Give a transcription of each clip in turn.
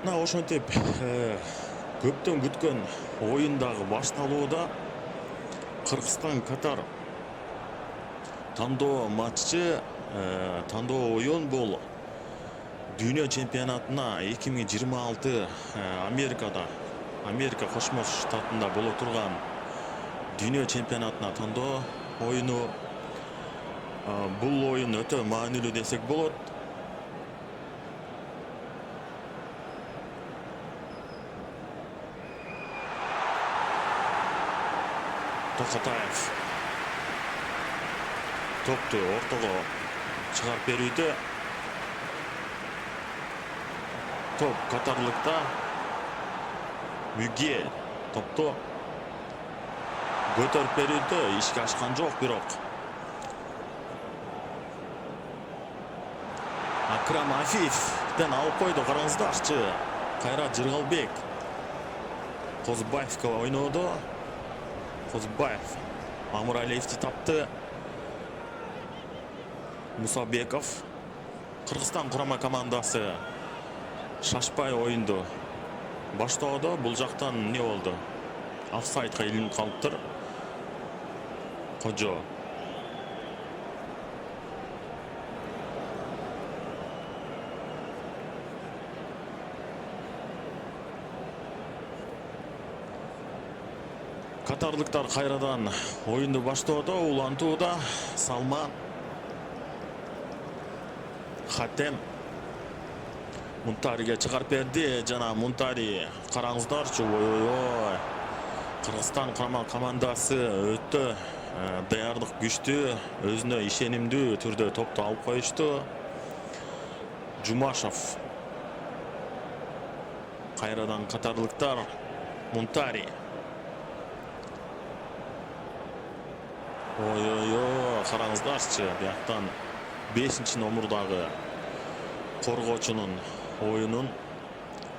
Ошентип көптөн күткөн оюндагы башталууда Кыргызстан Катар тандоо матчы, тандоо оюн бул дүйнө чемпионатына 2026 Америка Кошмо Штатында боло турган дүйнө чемпионатына тандоо оюну. Бул оюн өтө маанилүү десек болот. Токотаев топту ортого чыгарып берүүдө. Топ катарлыкта. Мюгель топту көтөрүп берүүдө ишке ашкан жок, бирок Акрам Афифтен алып койду. Караңыздарчы, Кайрат Жыргалбек Козубаевго ойноодо. Козубаев Мамыралиевди тапты. Мусабеков. Кыргызстан курама командасы шашпай оюнду баштоодо. Бул жактан эмне болду? Офсайдка илинип калыптыр. Кожо катарлыктар кайрадан оюнду баштоодо. Улантууда Салман Хатем Мунтариге чыгарып берди. Жана Мунтари, караңыздарчы, ой. Кыргызстан курама командасы өтө даярдык күчтүү, өзүнө ишенимдүү түрдө топту алып коюшту. Жумашев кайрадан катарлыктар. Мунтари. Ой, караңыздарчы, бияктан 5-номурдагы коргоочунун оюнун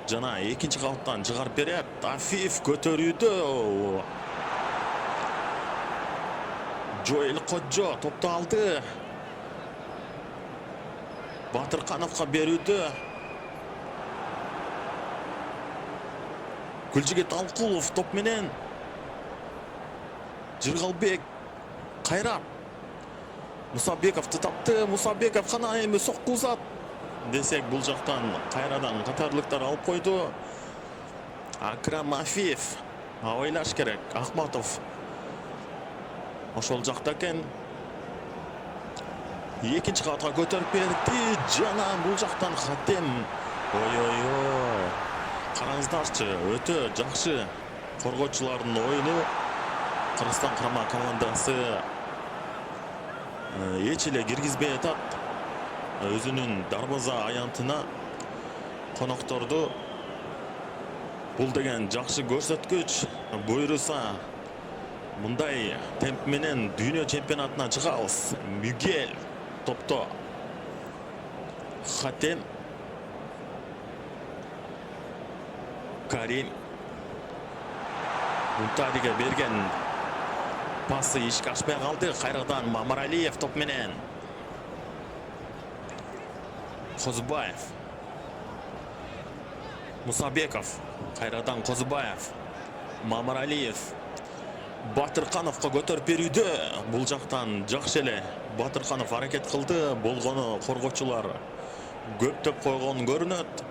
жана экинчи кабаттан чыгарып берет. Афиф көтөрүүдө. Жоэл Кожо топту алды. Батыркановго берүүдө. Гүлжигит Алкулов топ менен. Жыргалбек Кайрат Мусабековду тапты. Мусабеков кана эми соккузат десек, бул жактан кайрадан катарлыктар алып койду. Акрам Афиф ойлаш керек. Ахматов ошол жакта экен. Экинчи кабатка көтөрүп берди. Жана бул жактан Хатем. Ой. Караңыздарчы, өтө жакшы коргоочулардын оюну. Кыргызстан курама командасы эч эле киргизбей атат. Өзүнүн дарбаза аянтына конокторду. Бул деген жакшы көрсөткүч. Буйруса мындай темп менен дүйнө чемпионатына чыгабыз. Мюгель топто. Хатем. Карим. Мунтариге берген пасы ишке ашпай калды. Кайрадан Мамыралиев топ менен. Козубаев. Мусабеков. Кайрадан Козубаев. Мамыралиев. Батыркановго көтөрүп берүүдө. Бул жактан жакшы эле Батырканов аракет кылды. Болгону коргоочулар көптөп койгон көрүнөт.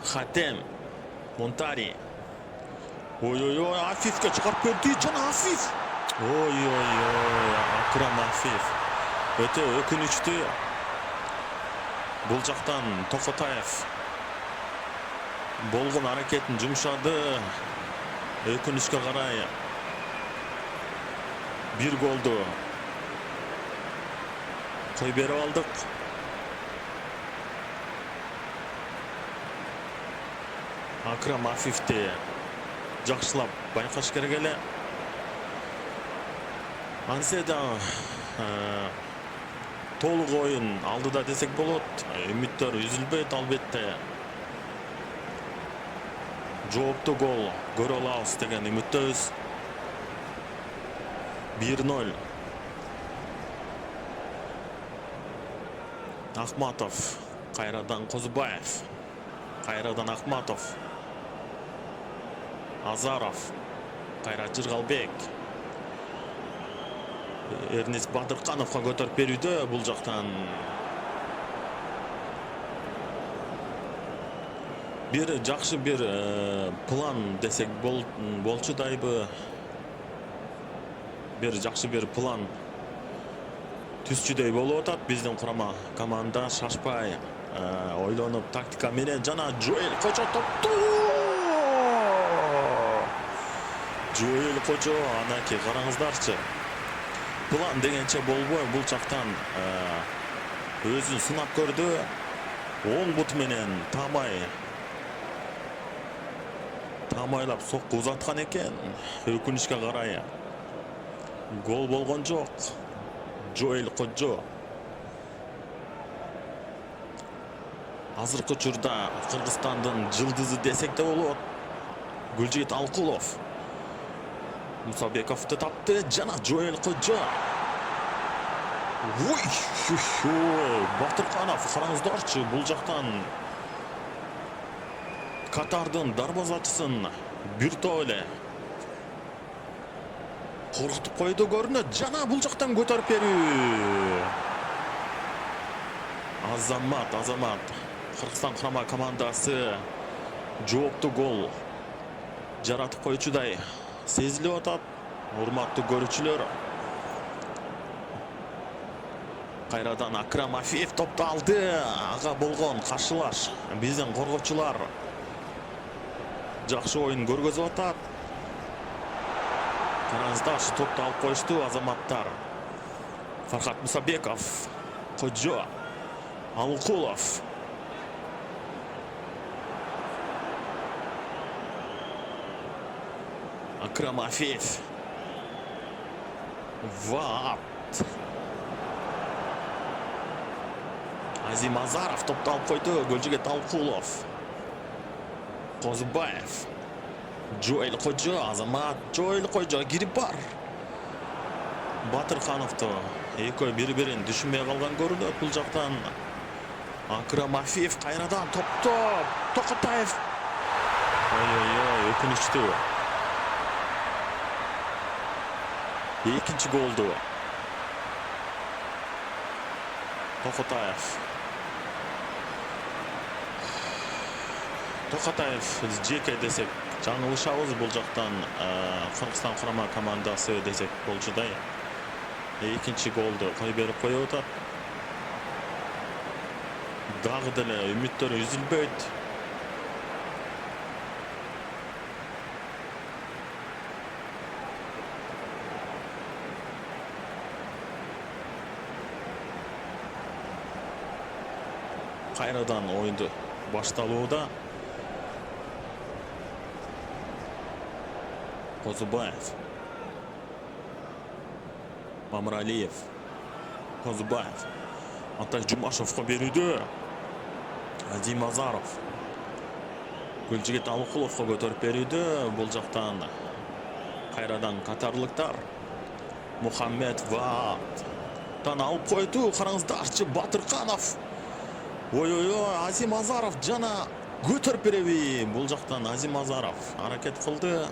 Хатем. Мунтари. Ой, Афифке чыгарып берди. Жана Афиф. Ой. Акрам Афиф. Өтө өкүнүчтүү. Бул жактан Токотаев болгон аракетин жумшады. Өкүнүчкө карай бир голду кой берип алдык. Акрам Афифти жакшылап байкаш керек эле. Ансе да толук оюн алдыда десек болот. Үмүттөр үзүлбөйт албетте. жооптуу гол көрө алабыз деген үмүттөбүз. 1-0. Ахматов, кайрадан Козубаев, кайрадан Ахматов, Азаров, Кайрат Жыргалбек, Эрнест Бадыркановго көтөрүп берүүдө. Бул жактан бир жакшы бир план десек болчудайбы. Бир жакшы бир план түзчүдөй болуп атат. Биздин курама команда шашпай ойлонуп тактика менен жана Жоэл Кожо топту. Жоэл Кожо, анакей караңыздарчы. План дегенче болбой бул жактан өзүн сынап көрдү. Оң бут менен тамайлап сокку узаткан экен. Өкүнүчкө карай гол болгон жок. Жоэл Кожо азыркы учурда Кыргызстандын жылдызы десек де болот. Гүлжигит Алкулов Мусабековду тапты жана Жоэл Кожо. Батырканов, караңыздарчы, бул жактан Катардын дарбазачысын бир топ эле коркутуп койду көрүнөт. Жана бул жактан көтөрүп берүү. Азамат Кыргызстан курама командасы жооптуу гол жаратып койчудай сезилип атат. Урматтуу көрүүчүлөр, кайрадан Акрам Афиев топту алды. Ага болгон каршылаш биздин коргоочулар жакшы оюн көргөзүп атат. Караңыздар, топту алып коюшту азаматтар. Фархат Мусабеков, Кожо, Алкулов. Акрам Афиев. Азим Азаров топту алып койду. Гөлжигит Алкулов, Козубаев, Жоэл Кожо, Азамат, Жоэл Кожо кирип бар. Батыркановду экөө бири-бирин түшүнбөй калган көрүнөт. Бул жактан Акрам Афиев кайрадан топту Токотаев. Өкүнүчтүү. Экинчи голду Токотаев жеке десек жаңылышабыз. Бул жактан Кыргызстан курама командасы десек болчудай экинчи голду кой берип коюп атат. Дагы деле үмүттөр үзүлбөйт. Кайрадан оюнду башталууда. Козубаев, Мамралиев, Козубаев, Атай Жумашевго берүүдө. Азим Азаров, Гүлжигит Алкуловго көтөрүп берүүдө. Бул жактан кайрадан катарлыктар Мухаммед Вааттан алып койду. Караңыздарчы, Батырканов. Азим Азаров жана көтөрүп береби. Бул жактан Азим Азаров аракет кылды.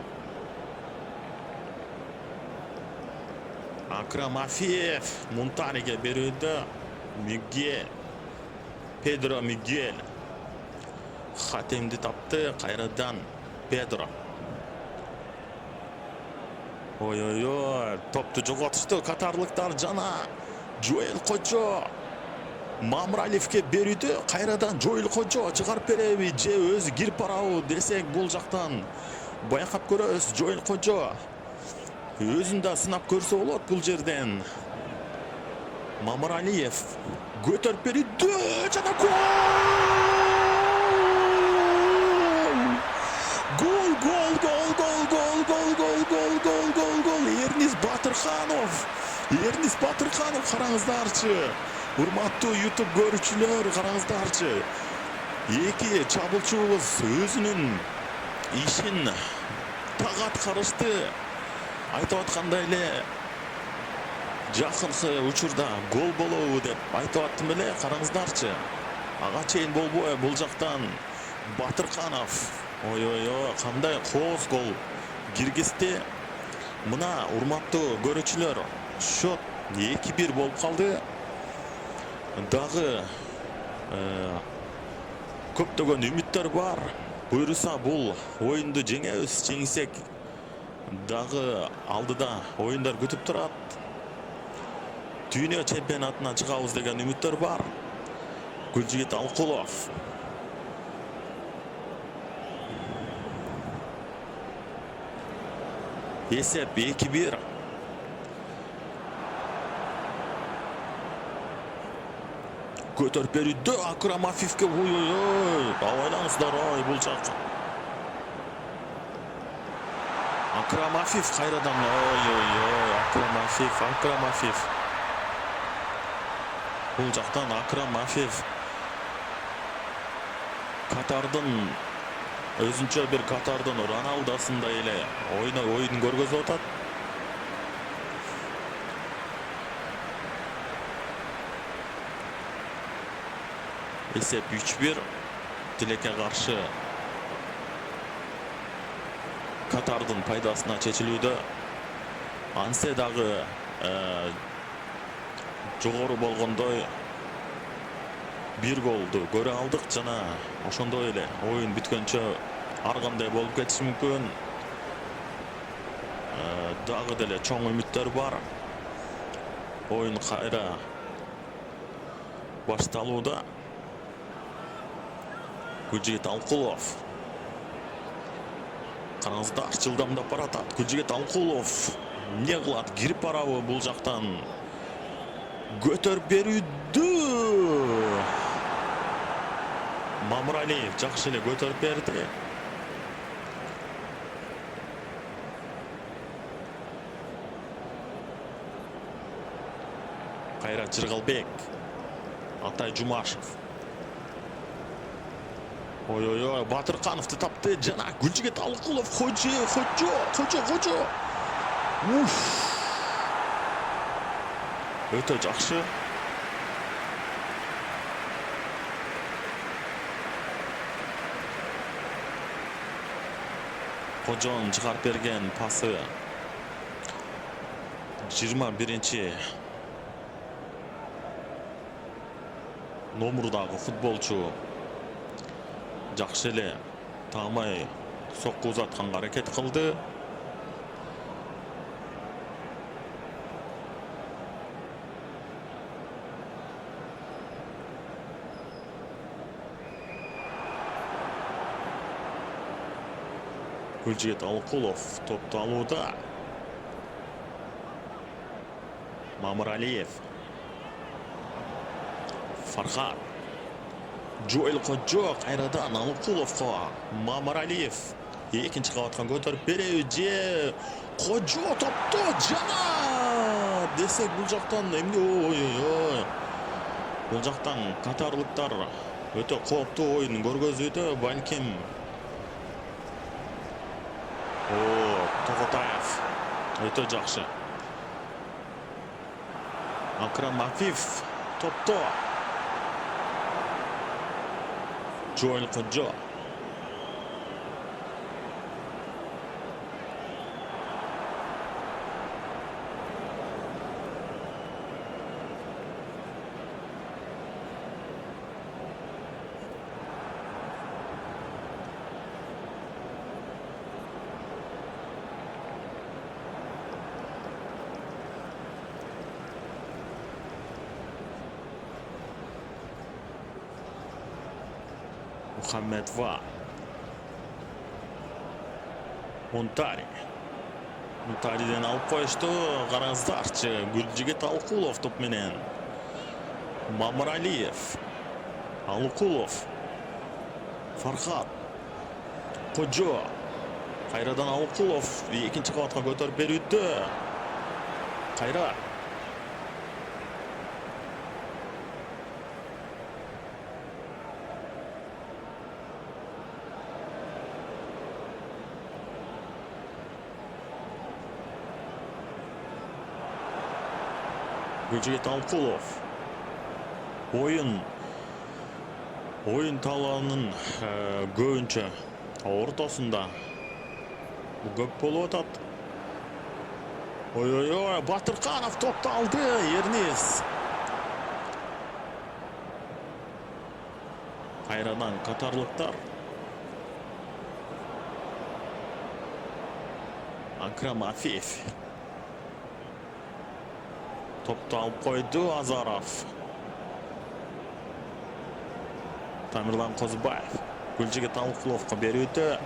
Акрам Афиев Мунтариге берүүдө. Педро Мигель Хатемди тапты. Кайрадан Педро. Топту жоготушту катарлыктар жана Жоэл Кожо Мамралиевке берүүдө. Кайрадан Жоэл Кожо чыгарып береби же өзү кирип барабы десек бул жактан байкап көрөбүз. Жоэл Кожо өзүн да сынап көрсө болот бул жерден. Мамралиев көтөрүп берүүдө жана гол. Эрнис Батырканов, караңыздарчы. Урматтуу YouTube көрүүчүлөр, караңыздарчы. Эки чабуулчубуз өзүнүн ишин так аткарышты. Айтып аткандай эле Жакынкы учурда гол болобу деп айтып аттым эле, караңыздарчы. Ага чейин болбой бул жактан Батырканов. Ой, кандай кооз гол киргизди. Мына урматтуу көрүүчүлөр, счет 2-1 болуп калды. Дагы көптөгөн үмүттөр бар. Буюрса бул оюнду жеңебиз, жеңсек дагы алдыда оюндар күтүп турат. Дүйнө чемпионатына чыгабыз деген үмүттөр бар. Гүлжигит Алкулов. Есеп 2-1. Көтөрүп берүүдө Акрам Афифке. Ой, абайлаңыздар, бул жак. Акрам Афиф кайрадан. Акрам Афиф. Бул жактан Акрам Афиф. Катардын өзүнчө бир Катардын Роналдосундай эле оюн көргөзүп атат. Есеп 3-1. Тилекке каршы Катардын пайдасына чечилүүдө. Ансе дагы жогору болгондой бир голду көрө алдык жана ошондой эле оюн бүткөнчө ар кандай болуп кетиши мүмкүн. Дагы деле чоң үмүттөр бар. Оюн кайра башталууда. Гүлжигит Алкулов. Караңыздар, жылдамдап баратат. Гүлжигит Алкулов эмне кылат? Кирип барабы бул жактан? Көтөрүп берүүдө Мамыралиев жакшы эле көтөрүп берди. Кайрат Жыргалбек. Атай Жумашев. Ой, Батыркановду тапты жана Гүлжигит Алкулов. Кожо. Өтө жакшы. Кожон чыгарып берген пасы 21 номурдагы футболчу жакшы эле таамай сокку узатканга аракет кылды. Гүлжигит Алкулов топты алууда. Мамыралиев. Фархат. Жоэл Кожо кайрадан Алкуловго. Мамыралиев экинчи кабатка көтөрүп береби же Кожо топту жана десек бул жактан эмне? Бул жактан катарлыктар өтө кооптуу оюн көргөзүүдө, балким Тоготаев өтө жакшы. Акрам Афиф топто. Жоэл Кожо. Мухаммедова. Мунтариден алып коюшту. Караңыздарчы, Гүлжигит Алкулов топ менен. Мамыралиев. Алкулов. Фархат. Кожо. Кайрадан Алкулов экинчи кабатка көтөрүп берүүдө. Кайра. Gülcüget Alkulov. Oyun talağının көбүнчө ортосунда көп болуп атат. Ой, Батырканов топты алды, Ернис. Кайрадан катарлыктар. Акрам Афиев. Топты алып койду Азаров. Тамирлан Козбаев. Гүлжигит Алкуловго берүүдө.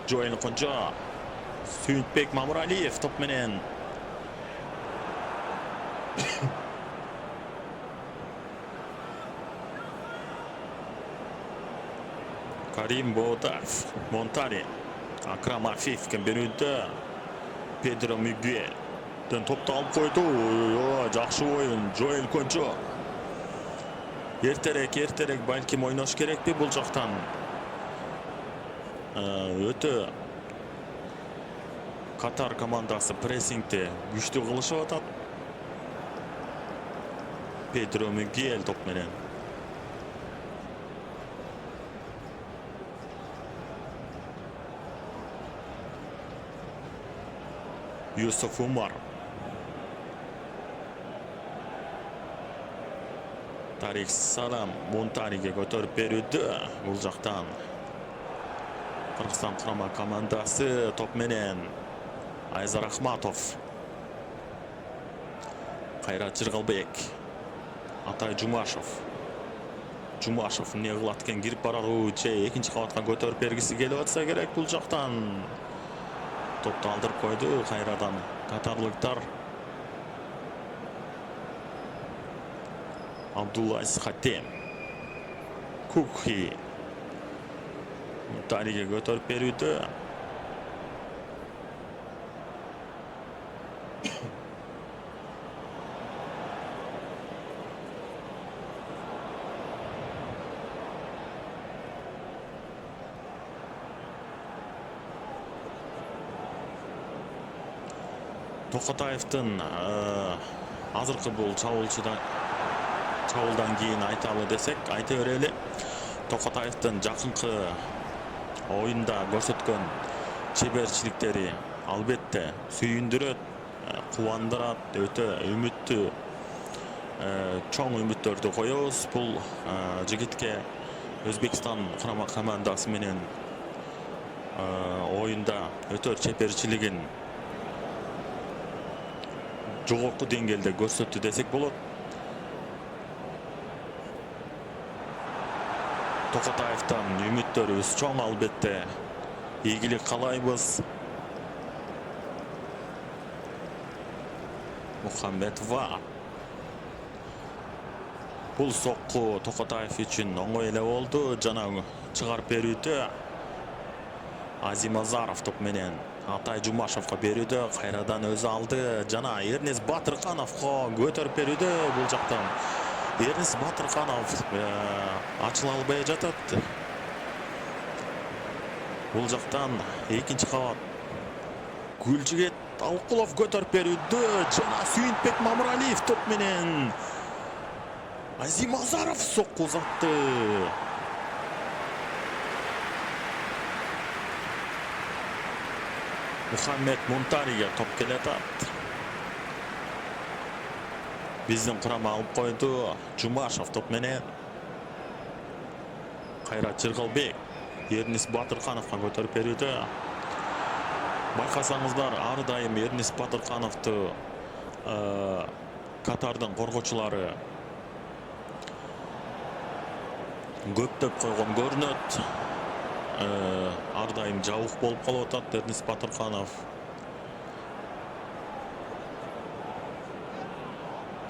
Жоэл Конжо. Сүйүнтбек Мамуралиев топ менен. Карим Боутаев. Монтари. Акрам Афиевге берүүдө. Педро Мигуэль. Топты алып койду. Жакшы оюн. Жоэл Конжо. Эртерек балким ойнош керекпи бул жактан. Өтө Катар командасы прессингти күчтүү кылышып атат. Педро Мигуэль топ менен. Юсуф Умар. Тарик Салам Монтариге көтөрүп берүүдө. Бул жактан Кыргызстан курама командасы топ менен. Айзар Ахматов. Кайрат Жыргалбек. Атай Жумашев. Жумашев эмне кылат экен, кирип барабы же экинчи кабатка көтөрүп бергиси келип атса керек бул жактан. Топту алдырып койду кайрадан катарлыктар. Абдуллаис Хатем. Кукхи. Монтариге көтөрүп берүүдө. Токотаевдин азыркы бул чабуулдан кийин айталы десек, айта берели. Токотаевдин жакынкы оюнда көрсөткөн чеберчиликтери албетте сүйүндүрөт, кубандырат, өтө үмүттүү, чоң үмүттөрдү коебуз. Бул жигитке Өзбекстан курама командасы менен оюнда өтө чеберчилигин жогорку деңгээлде көрсөттү десек болот. Токотаевден үмүттөрүбүз чоң албетте. Ийгилик каалайбыз. Мухаммедова. Бул сокку Токотаев үчүн оңой эле болду. Жана чыгарып берүүдө Азим Азаров топ менен Атай Жумашевго берүүдө кайрадан өзү алды. Жана Эрнис Батыркановго көтөрүп берүүдө бул жактан. Эрнис Батырканов ачыла албай жатат. Бул жактан экинчи кабат Гүлжигет Алкулов көтөрүп берүүдө. Жана Сүйүнтбек Мамуралиев топ менен Азим Азаров сокку узатты. Мухаммед Монтариге топ келатат. Биздин курама алып койду. Жумашев топ менен. Кайрат Жыргалбек Эрнис Батыркановго көтөрүп берүүдө. Байкасаңыздар, ар дайым Эрнис Батыркановду Катардын коргоочулары көптөп койгон көрүнөт. Ар дайым жабык болуп калып атат Эрнис Батырканов.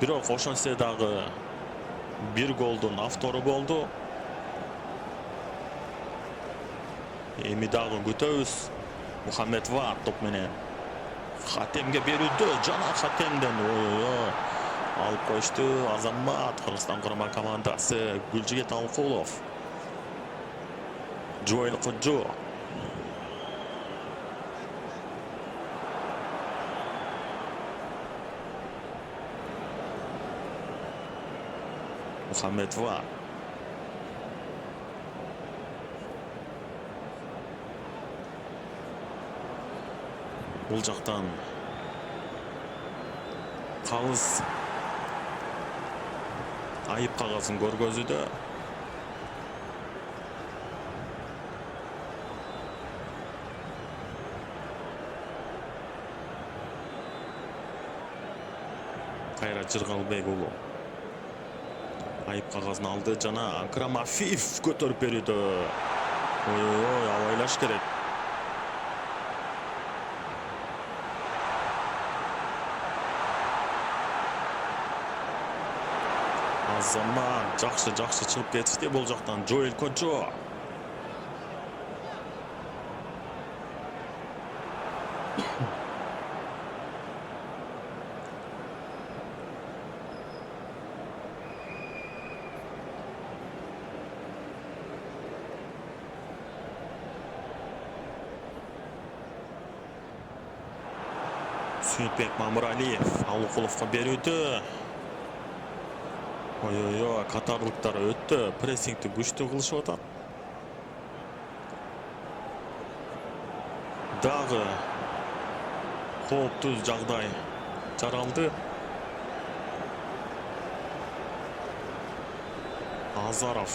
Бирок ошонсе дагы бир голдун автору болду. Эми дагы күтөбүз. Мухаммедова топ менен Хатемге берүүдө. Жана Хатемден алып коюшту. Азамат Кыргызстан курама командасы. Гүлжигет Алкулов. Жоэл Конжо. Мухаммедова. Бул жактан калыс айып кагасын көргөзүүдө. Кайрат Жыргалбек уулу айып кагазын алды жана Акрам Афиев көтөрүп берүүдө. Ой, абайлаш керек. Азамат жакшы чыгып кетишти бул жактан. Жоэл Кожо. Сүйүнбек Мамыралиев Алыкуловго берүүдө. Ой, катарлыктар өттө прессингти күчтүү кылышып атат. Дагы кооптуу жагдай жаралды. Азаров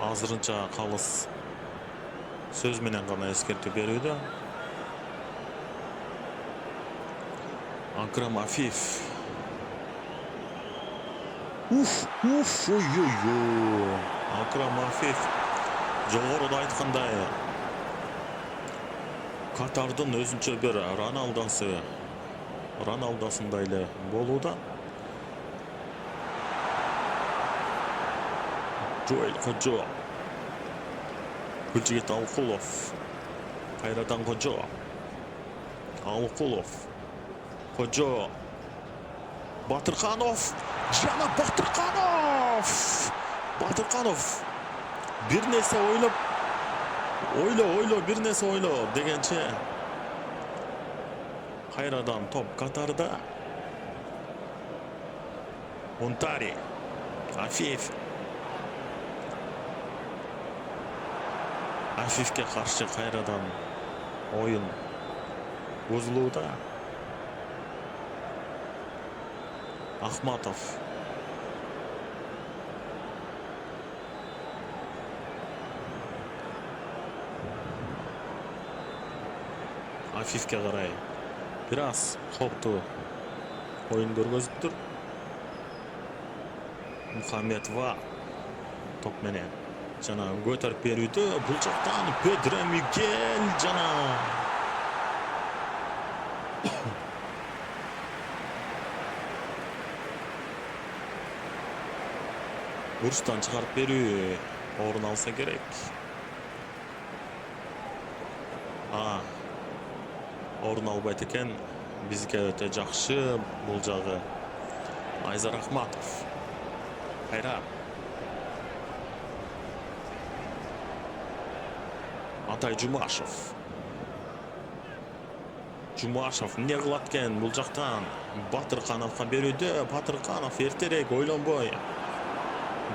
азырынча калыс сөз менен гана эскертүү берүүдө. Акрам Афиев. Акрам Афиев жогоруда айткандай Катардын өзүнчө бир Роналдосундай эле болууда. Жоэл Кожо. Гүлжигит Алыкулов. Кайрадан Кожо. Алыкулов. Кожо. Батырканов. Жана Батырканов. Бир нерсе ойлоп дегенче кайрадан топ Катарда. Мунтари. Афиев. Афиевке каршы кайрадан оюн бузулууда. Ахматов. Афиевке карай бир аз кооптуу оюн көргөзүптүр. Мухаммедова топ менен жана көтөрүп берүүдө. Бул жактан Педро Мигель жана бурчтан чыгарып берүү орун алса керек. Орун албайт экен. Бизге өтө жакшы бул жагы. Айзар Ахматов. Кайра. Атай Жумашев. Эмне кылат экен бул жактан? Батыркановго берүүдө. Батырканов эртерээк ойлонбой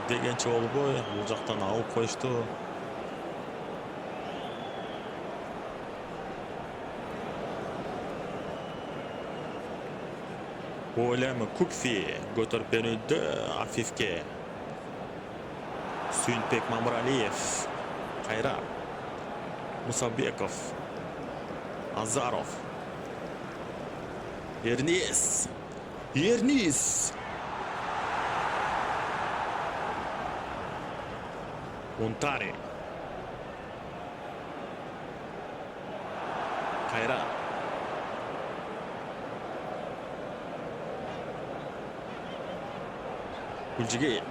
дегенче болбой бул жактан алып коюшту. Олем Купфи көтөрүп берүүдө Афиевке. Сүйүнбек Мамыралиев. Кайра. Мусабеков. Азаров. Эрнис. Мунтари. Кайра. Гүлжигит.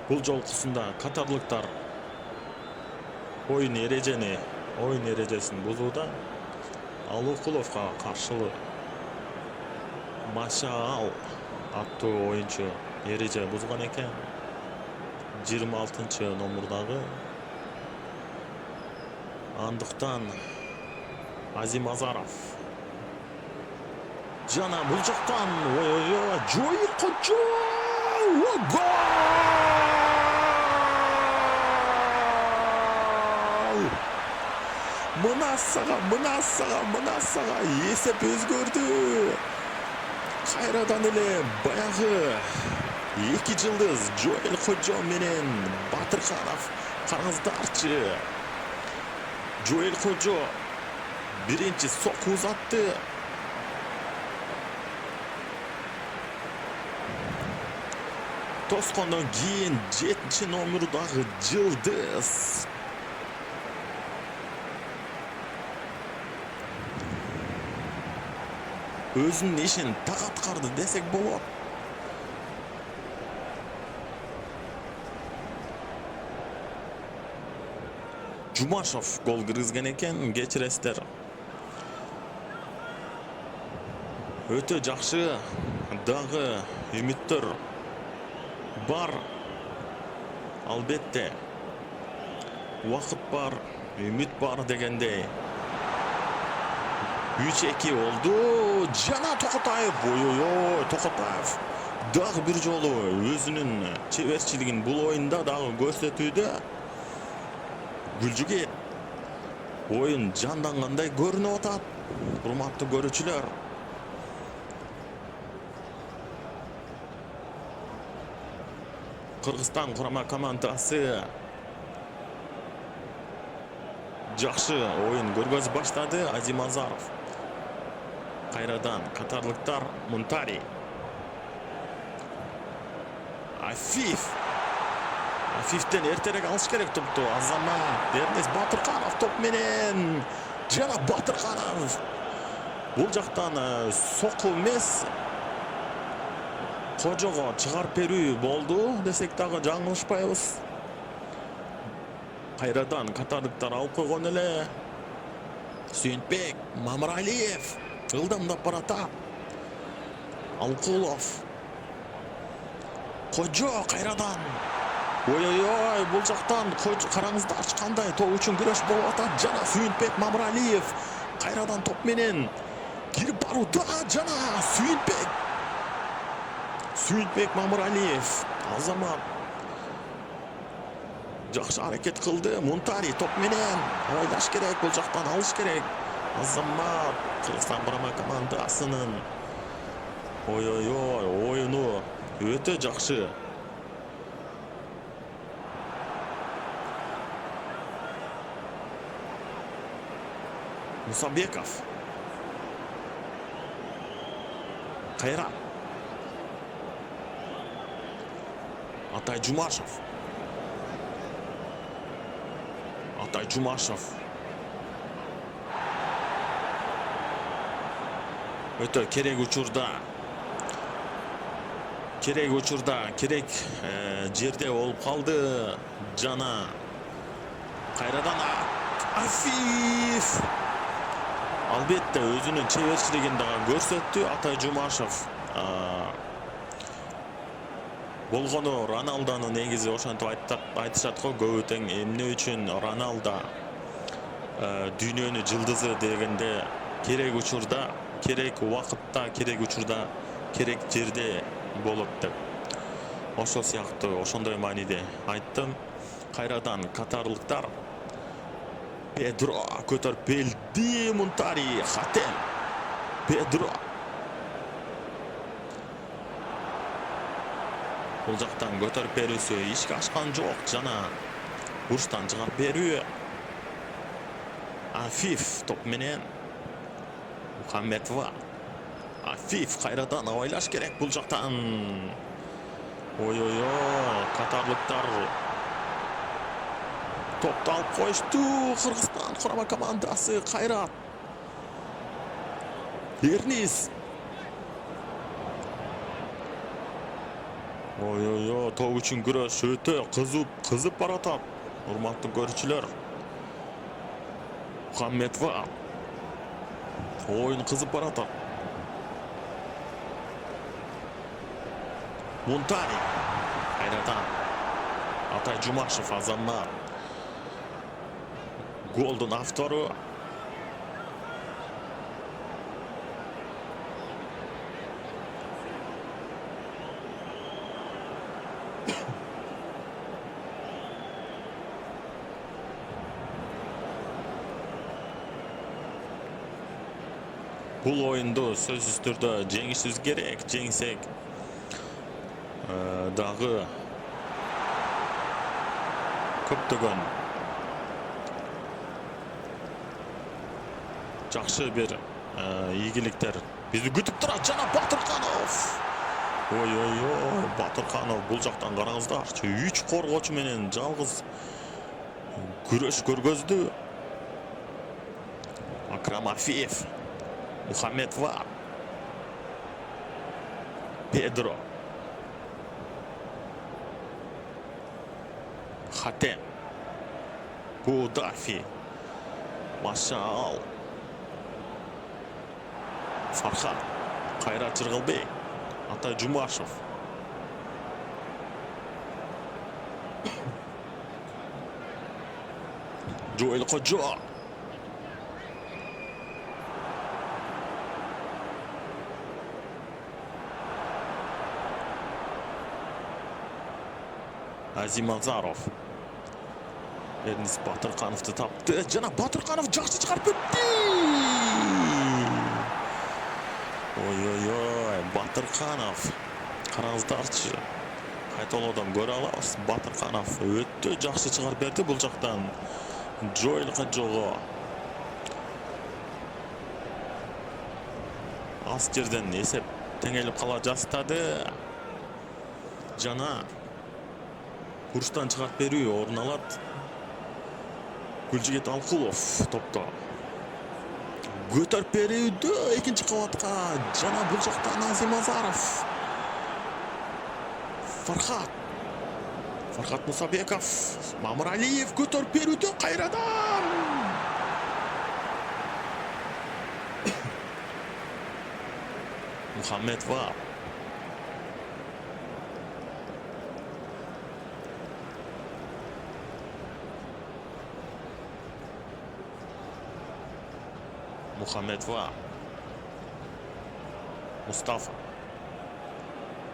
Бул жолкусунда катарлыктар oyun erежесин бузууда. Алыкуловго каршылы Машаал аттуу оюнчу эреже бузган экен. 26 номурдагы. Андыктан Азимазаров. Жана бул жактан Жоэл Кожо. Гол! Мына сага эсеп өзгөрдү. Кайрадан эле баягы 2 жылдыз Жоэл Кожо менен Батырканов. Караңыздарчы. Жоэл Кожо биринчи сокку узатты. Тоскондон кийин 7-номердагы жылдыз. Өзүнүн ишин так аткарды десек болот. Жумашев гол киргизген экен, кечиресиздер. Өтө жакшы дагы үмүттөр бар. Албетте убакыт бар, үмүт бар дегендей. 3-2 oldu. Жана Токотаев. Токотаев дагы бир жолу өзүнүн чеберчилигин бул оюнда дагы көрсөтүүдө. Гүлжүгет. Оюн жандангандай көрүнүп атат. Урматтуу көрүүчүлөр. Кыргызстан курама командасы жакшы оюн көргөзүп баштады. Азимазаров. Кайрадан катарлыктар Мунтари. Афифтен эртерээк алыш керек топту. Азамат Эрнест Батырканов топ менен. Жана Батырканов. Бул жактан сокку эмес. Кожого чыгарып берүү болду десек дагы жаңылышпайбыз. Кайрадан катарлыктар алып койгон эле. Сүйүнтбек Мамыралиев ылдамдап баратат. Алкулов. Кожо кайрадан. Бул жактан караңыздарчы кандай топ үчүн күрөш болуп атат. Жана Сүйүнтбек Мамыралиев кайрадан топ менен кирип барууда. Жана Сүйүнтбек Мамыралиев. Азамат жакшы аракет кылды. Мунтари топ менен ойлош керек, бул жактан алыш керек. Азамат Кыргызстан курама командасынын оюну өтө жакшы. Мусабеков. Кайрат. Атай Жумашев. Өтө керек учурда. Керек жерде болуп калды. Жана кайрадан Афиф. Албетте өзүнүн чеберчилигин дагы көрсөттү Атай Жумашев. Болгону Роналдону негизи ошентип айтышат го, көбү тең эмне үчүн Роналдо дүйнөнүн жылдызы дегенде керек учурда, керек убакытта, керек учурда, керек жерде болот деп. Ошол сыяктуу ошондой мааниде айттым. Кайрадан катарлыктар Педро көтөрүп келди. Мунтари Хатем. Педро. Бул жактан көтөрүп берүүсү ишке ашкан жок. Жана бурчтан чыгарып берүү. Афиф топ менен Мухаммедова. Афиф кайрадан ойлош керек бул жактан. Катарлыктар топту алып коюшту. Кыргызстан курама командасы Кайрат. Эрнис. Топ үчүн күрөш өтө кызып баратат. Урматтуу көрүүчүлөр. Мухаммедова. Оюн кызып баратат. Мунтари. Кайрадан Атай Жумашев. Азамат. Голдун автору Бул оюнду сөзсүз түрдө жеңишибиз керек. Жеңсек дагы көптөгөн жакшы бир ийгиликтер бизди күтүп турат. Жана Батырканов. Ой, Батырканов бул жактан караңыздарчы. 3 коргоочу менен жалгыз күрөш көргөздү. Акрам Афиев, Мухаммед Вар, Педро, Хатем, Будафи, Машал, Фархат, Кайрат Жыргалбек, Атай Жумашев. Жоэл Кожо. Азим Азаров. Эрнис Батыркановду тапты. Жана Батырканов жакшы чыгарып кетти. Ой, Батырканов. Караңыздарчы. Кайталоодан көрө алабыз. Батырканов өтө жакшы чыгарып берди бул жактан. Жоэл Кожого. Аз жерден эсеп теңелип кала жаздады. Жана бурчтан чыгарып берүү орун алат. Гүлжигит Алкулов топто. Көтөрүп берүүдө экинчи кабатка. Жана бул жактан Азим Азаров. Фархат Мусабеков. Мамыралиев көтөрүп берүүдө кайрадан. Мухаммед Вар. Мухаммед Вар. Мустафа.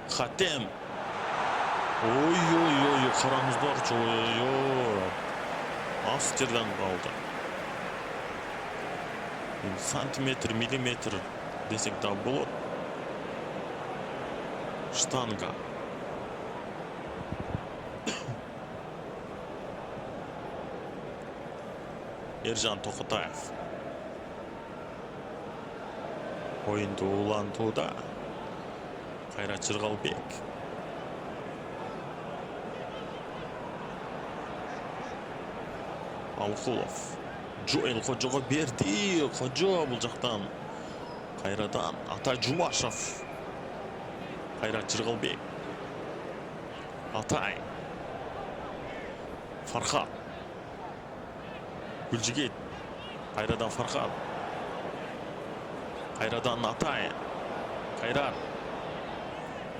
Хатем. Ой, караңыздарчы. Ой. Аз жерден калды. Сантиметр, миллиметр десек да болот. Штанга. Ержан Токотаев. Оюнду улантууда Кайрат Жыргалбек. Алкулов. Жоэл Кожого берди. Кожо бул жактан кайрадан Атай Жумашев. Кайрат Жыргалбек. Атай. Фархат. Гүлжигит. Кайрадан Фархат. Кайрадан Атай. Кайрат.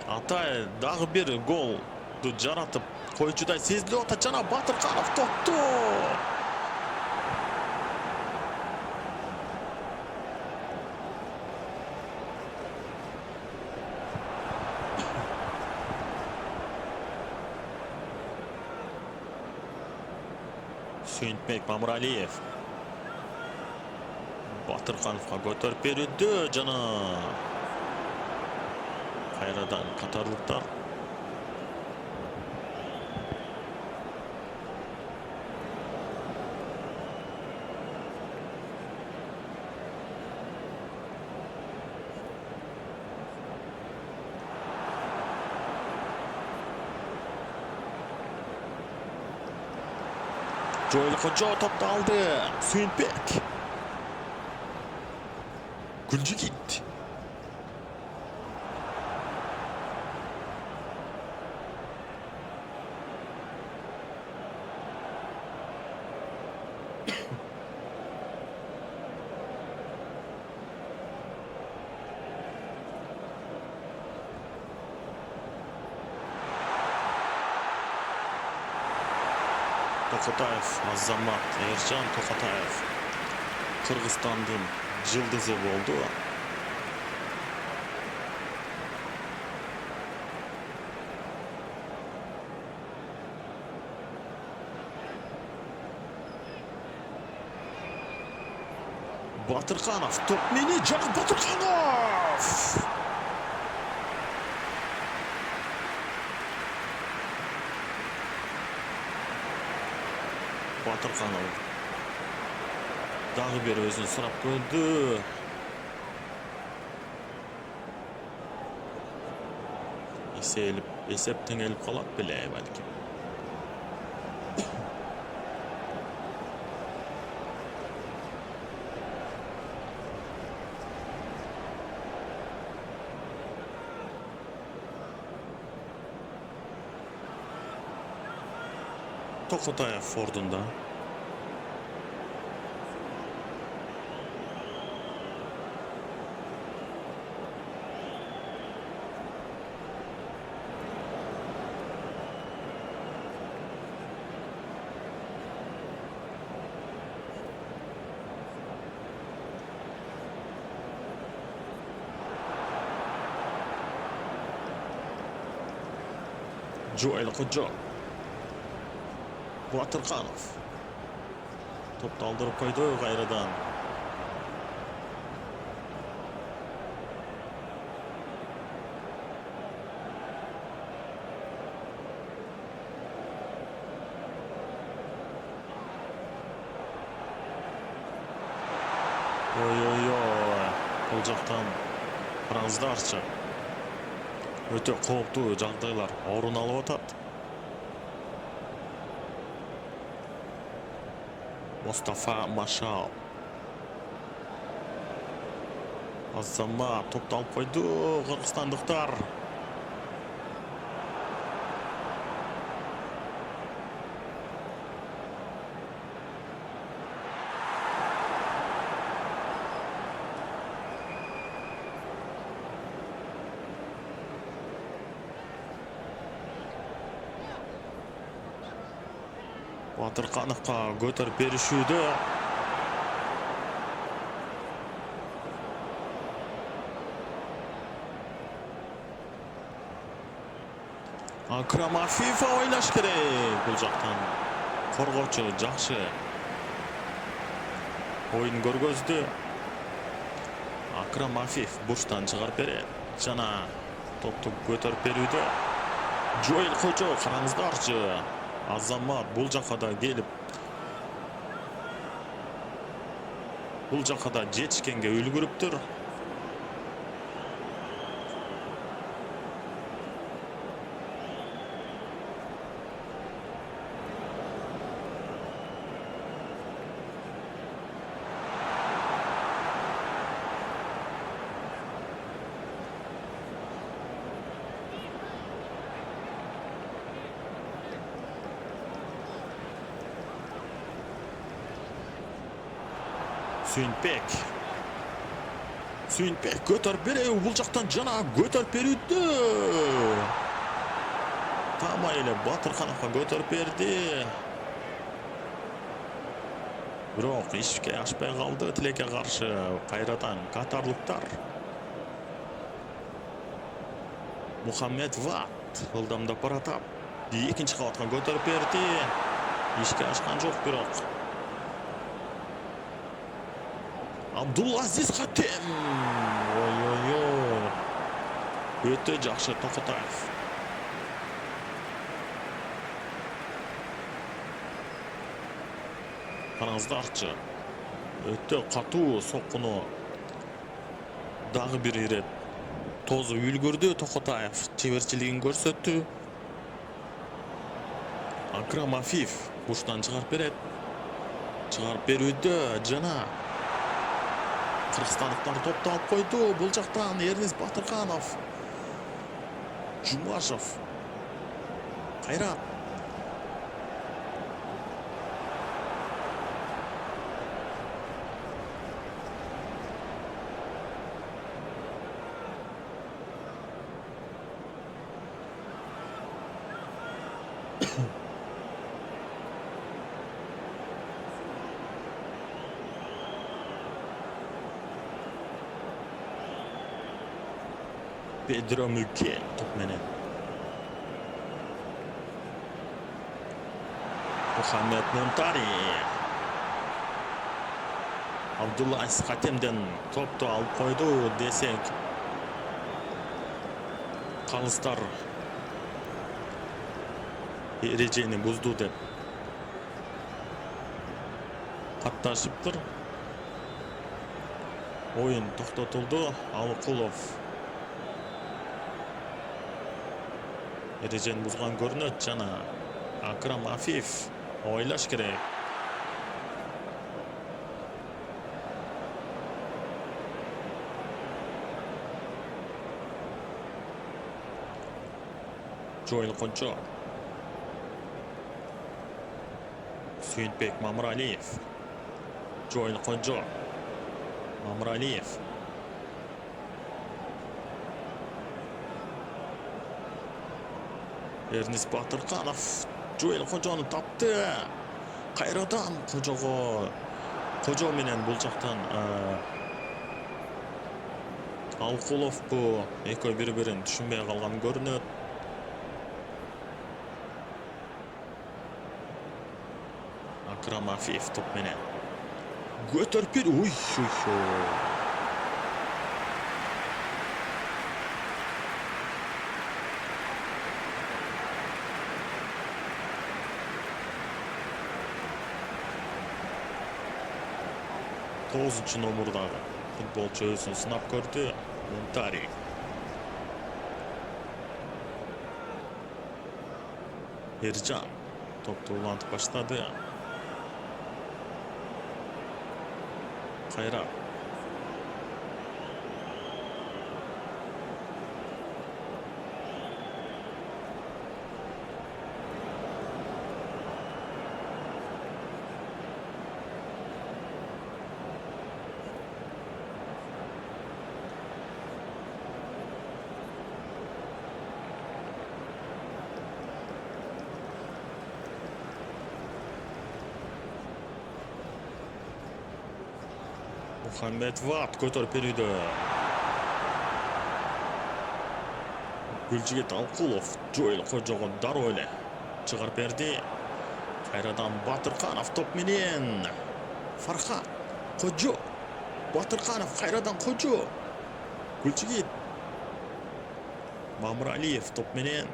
Атай дагы бир голду жаратып койчудай сезилип атат. Жана Батырканов топту. Сүйүнтбек Мамыралиев. Батыркановго көтөрүп берүүдө жана кайрадан катарлыктар. Жоэл Кожо топты алды. Сүйүнтбек. Гүлжигит. Токотаев Азамат Ержан Токотаев. Кыргызстандын жылдызы болду. Батырханов топ мени Жақып Батырханов. Батырханов дагы бир өзүн сурап көрдү. Esep tengелип калат беле балким. Токотаев Фордунда. Joel Kudjo. Батырханов. Toptu aldırıp koydu gayradan. Бұл жақтан француздарча өте қауіпті жағдайлар орын алып отады. Mustafa Mashal. Азамат топты алып қойды қырғызстандықтар. Батырхановқа көтөрүп беришүүдө. Акрам Афиф ойнаш керек. Бул жактан коргоочу жакшы оюн көргөздү. Акрам Афиф бурчтан чыгарып берет. Жана топту көтөрүп берүүдө. Joel Kudjo караңыздарчы. Азамат бұл жаққа да келіп, бұл жаққа да жетішкенге үлгіріп тұр. Сүйінпек көтөрүп береу бұл жақтан жана көтөрүп берүүдө. Тамай эле Батырхановго көтөрүп берди. Бирок ишке ашпай калды Тилекке каршы кайрадан катарлыктар. Мухаммед Ват ылдамдап баратат. Экинчи кабатка көтөрүп берди. Ишке ашкан жок бирок. Абдулазиз Хатем. Өтө жакшы Токотаев. Караңыздарчы. Өтө катуу соккуну дагы бир ирет тозуп үлгүрдү Токотаев. Чеберчилигин көрсөттү. Акрам Афиф буштан чыгарып берет. Чыгарып берүүдө жана Кыргызстандыктар топту алып койду. Бул жактан Эрнис Батырханов, Жумашев, Кайрат. Pedro Müken top menен. Muhammed Muntari. Абдулла Азиз Хатемден топту алып койду десек, калыстар эрежени бузду деп катташыптыр. Oyun toktotuldu. Алыкулов эрежени бузган көрүнөт жана Акрам Афиф ойлош керек. Joel Konço, Süyünbek Mamraliyev, Joel Konço, Mamraliyev, Ernest Batırkanov, Joel Konço'nu taptı. Kayradan Konço menen bul жактан Алыкулов bu экөө бири-бирин түшүнбөй калган көрүнөт. Akrem Afif top menen götürüp bir uy. To'qqizinchi nomerdagi futbolchi o'zini sinab ko'rdi. Muntari. Ercan topni ulantib boshladi. Kayra. Muhammed Vat көтөрүп берүүдө. Гүлжигит Алыкулов Joel Konço'га дароо эле чыгарып берди. Кайрадан Батырканов топ менен. Фархат Konço. Батырканов кайрадан Konço. Гүлжигит Мамралиев топ менен.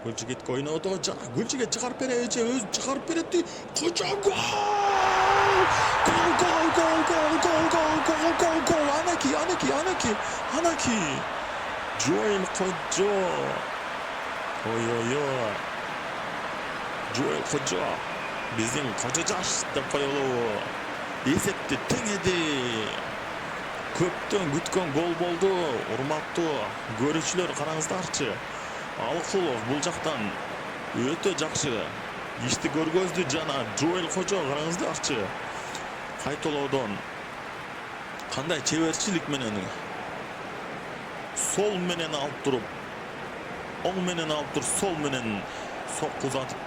Гүлжигит ойнодо. Гүлжигит чыгарып береби, өзү чыгарып берди. Konço гол! Gol. Anaki. Joel Konço. Oy. Joel Konço. Bizim Konço'caş dep koyulu. Esepti tengedi. Köptөн күткөн gol boldu. Урматтуу көрүүчүлөр, караңыздарчы. Алыкулов бул жактан өтө жакшы ишти көргөздү жана Joel Konço караңыздарчы. Кайталоодон кандай чеберчилик менен сол менен алып туруп, оң менен алып туруп, сол менен соккузатып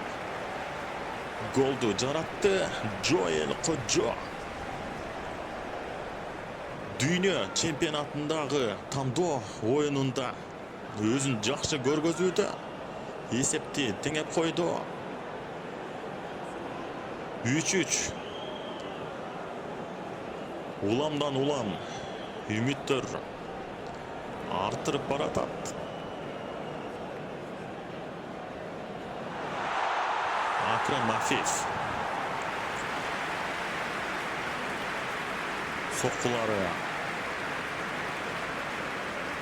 голду жаратты Joel Konço. Дүйнө чемпионатындагы тандоо оюнунда өзүн жакшы көргөзүүдө. Эсепти теңеп койду. 3-3. Уламдан улам үмүттөр артырып баратат. Akrem Afif соккулары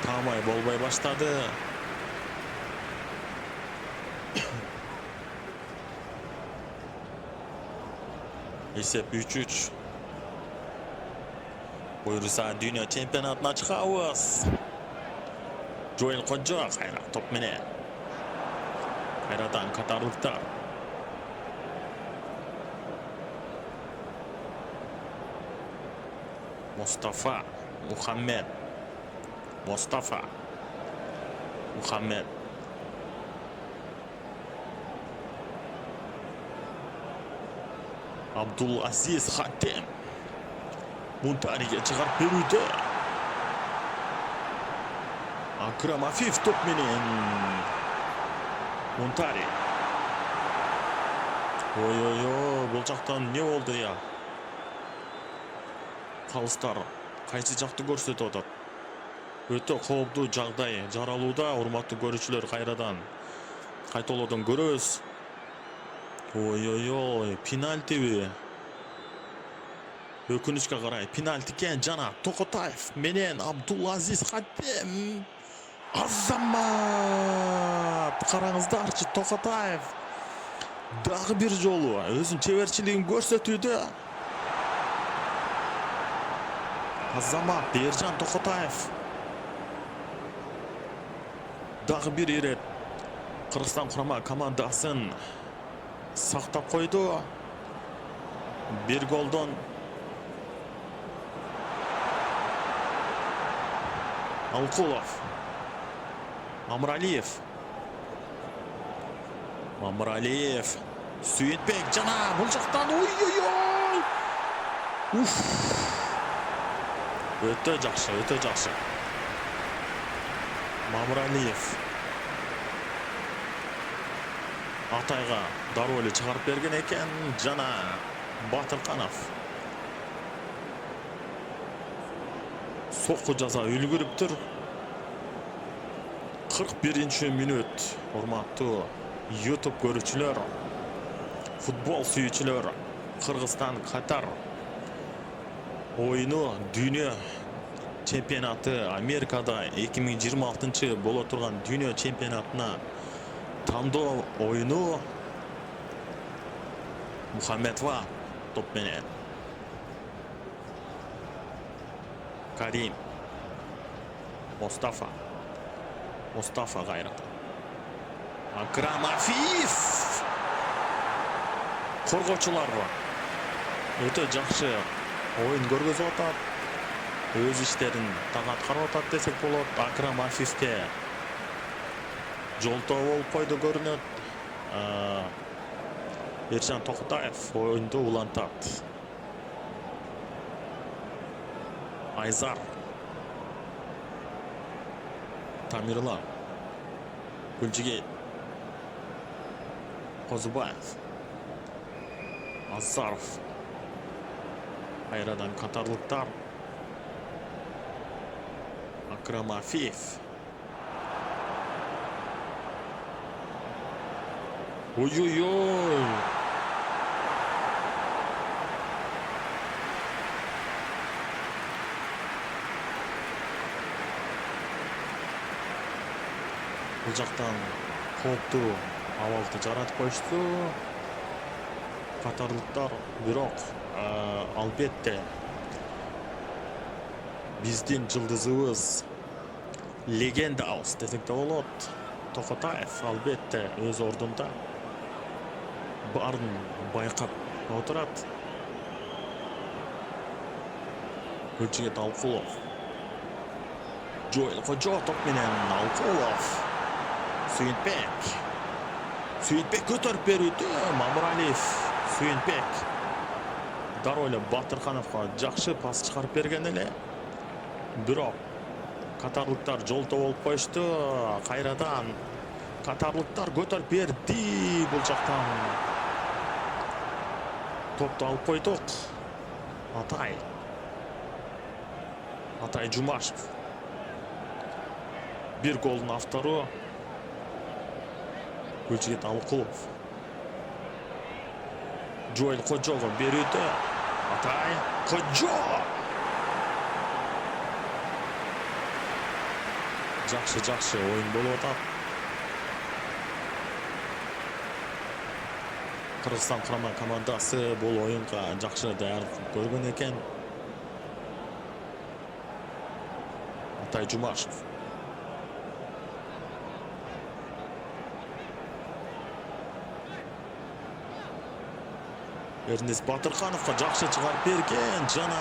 таамай болбой баштады. Esep 3-3. Buyursa dünya çempionatına çıkabız. Joel Konço kayra top menен. Kayradan Katarlıktar. Mustafa Muhammed. Abdullah Aziz Hatem. Muntari'ye çıkarıp berүүдө. Akrem Afif top menен. Muntari. Oy, bul жактан не болду ya? Калыстар кайсы жакты көрсөтүп атат. Өтө кооптуу жагдай жаралууда. Урматтуу көрүүчүлөр, кайрадан кайталоодон көрөбүз. Ой, пенальтиби? Өкүнүчкө карай пенальти экен. Жана Токотаев менен Абдулазиз Хатем. Азамат! Караңыздарчы, Токотаев дагы бир жолу өзүнүн чеберчилигин көрсөтүүдө. Азамат, Ержан Токотаев дагы бир ирет Кыргызстан курама командасын сактап койду. Бир голдон Алкулов, Мамыралиев, Сүйүнбек жана бул жактан ой. Өтө жакшы. Мамыралиев Атайга дароо эле чыгарып берген экен. Жана Батырканов сокку жаза үлгүрүптүр. 41-мүнөт. Урматтуу YouTube көрүүчүлөр, футбол сүйүүчүлөр, Кыргызстан Катар оюну дүйнө чемпионаты Америкада 2026 боло турган дүйнө чемпионатына тандоо оюну. Мухаммедова топ менен. Карим. Мустафа кайрат. Акрам Афиев. Коргоочулар өтө жакшы оюн көргөзүп атат. Өз иштерин так аткарып атат десек болот. Акрам Афиевке жолтоо болуп койду көрүнөт. Ержан Токотаев оюнду улантат. Айзар, Тамирлан, Гүлжигей, Козубаев, Азаров, кайрадан катарлыктар. Акрам Афиев. Ой. Бул жактан кооптуу абалды жаратып коюшту катарлыктар. Бирок албетте биздин жылдызыбыз, легендабыз десек да болот. Токотаев албетте өз ордунда барын байкап отурат. Гүлжигет Алкулов. Жоэл Кожо топ менен Алкулов. Сүйүнбек көтөрүп берүүдө. Мамыралиев, Сүйүнбек дароо эле Батыркановго жакшы пас чыгарып берген эле. Бирок катарлыктар жолтоо болуп коюшту. Кайрадан катарлыктар көтөрүп берди. Бул жактан топту алып койдук. Атай Жумашев. Бир голдун автору Гүлжигет Алкулов. Жоэл Кожого берүүдө. Атай Кожо. Жакшы оюн болуп атат. Кыргызстан курама командасы бул оюнга жакшы даярдык көргөн экен. Атай Жумашев. Эрнест Батыркановго жакшы чыгарып берген. Жана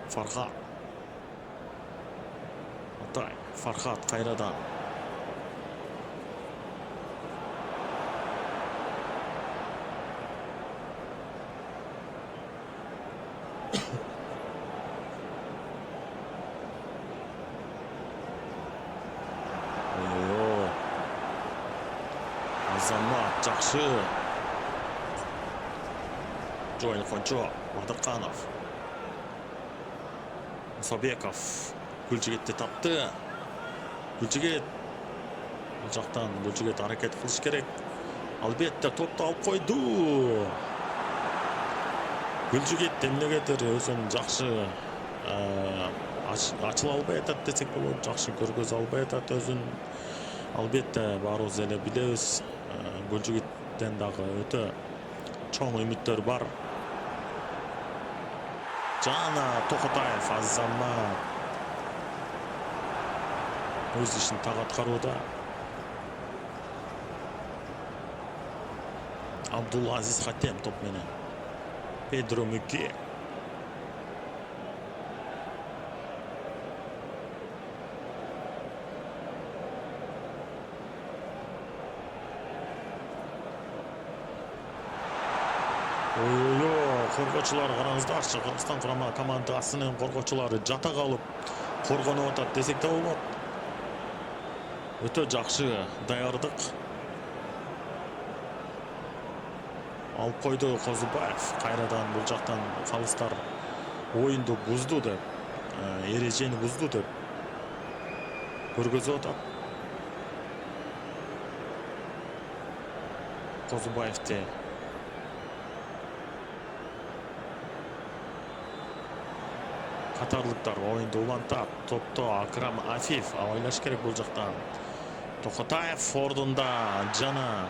Фархат. Атай Фархат кайрадан. Азамат жакшы. Жойылкончо Бадырканов. Собеков Гүлжигитти тапты. Гүлжигит бул жактан Гүлжигит аракет кылыш керек. Албетте топту алып койду. Гүлжигит эмнегедир өзүн жакшы ачыла албай атат десек болот. Жакшы көргөзө албай атат өзүн. Албетте баарыбыз эле билебиз. Гүлжигиттен дагы өтө чоң үмүттөр бар. Жана Токотаев Азамат өз ишин так аткарууда. Абдулазиз Хатем топ менен. Педро Мюке. Коргоочулар караңыздарчы, Кыргызстан курама командасынын коргоочулары жата калып коргонуп атат десек да болот. Өтө жакшы даярдык. Алып койду Козубаев. Кайрадан бул жактан калыстар оюнду бузду деп, эрежени бузду деп көргөзүп атат. Козубаевди катарлыктар оюнду улантат. Топто Акрам Афиф абайлаш керек бул жактан. Токотаев ордунда жана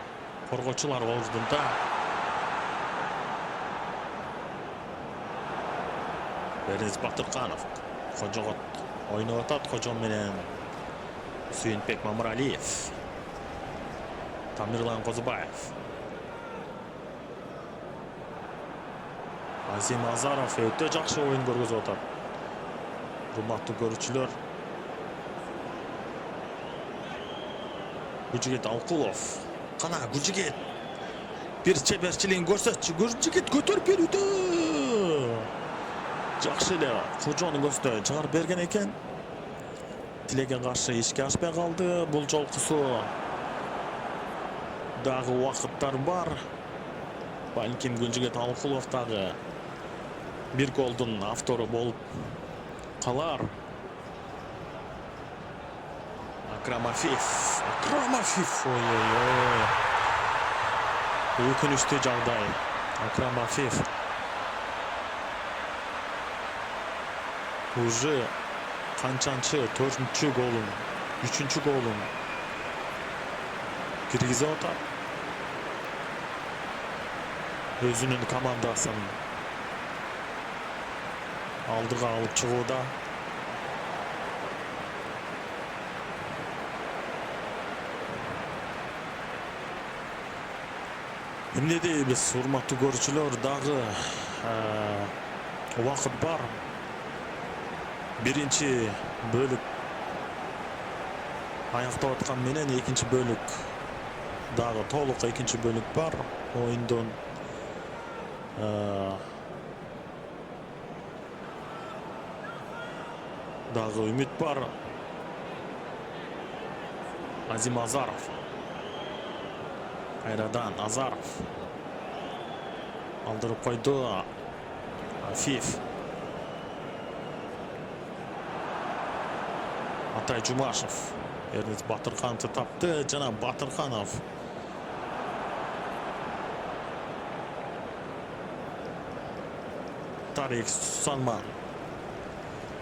коргоочулар ордунда. Берез Батырканов Кожогот ойноп атат. Кожон менен Сүйүнбек Мамыралиев. Тамирлан Козубаев. Азим Азаров өтө жакшы оюн көргөзүп атат. Урматтуу көрүүчүлөр. Гүлжигит Алкулов. Кана Гүлжигит бир чеберчилигин көрсөтчү. Гүлжигит көтөрүп берүүдө. Жакшы эле Кожонун көзүнө чыгарып берген экен. Тилеге каршы ишке ашпай калды. Бул жолкусу дагы убакыттар бар. Балким Гүлжигит Алкулов дагы бир голдун автору болуп калар. Акрам Афиф. Ой. Өкүнүчтүү жагдай. Акрам Афиф уже канчанчы 4-чү голун, 3-чү голун киргизип атат. Өзүнүн командасын алдыга алып чыгууда. Эмне дейбиз, урматтуу көрүүчүлөр, дагы убакыт бар. Биринчи бөлүк аяктап аткан менен экинчи бөлүк дагы толук экинчи бөлүк бар. Оюндун дагы үмүт бар. Азим Азаров. Кайрадан Азаров. Алдырып койду. Афиф. Атай Жумашев. Эрнис Батыркановду тапты. Жана Батырканов Тарик Сусанман.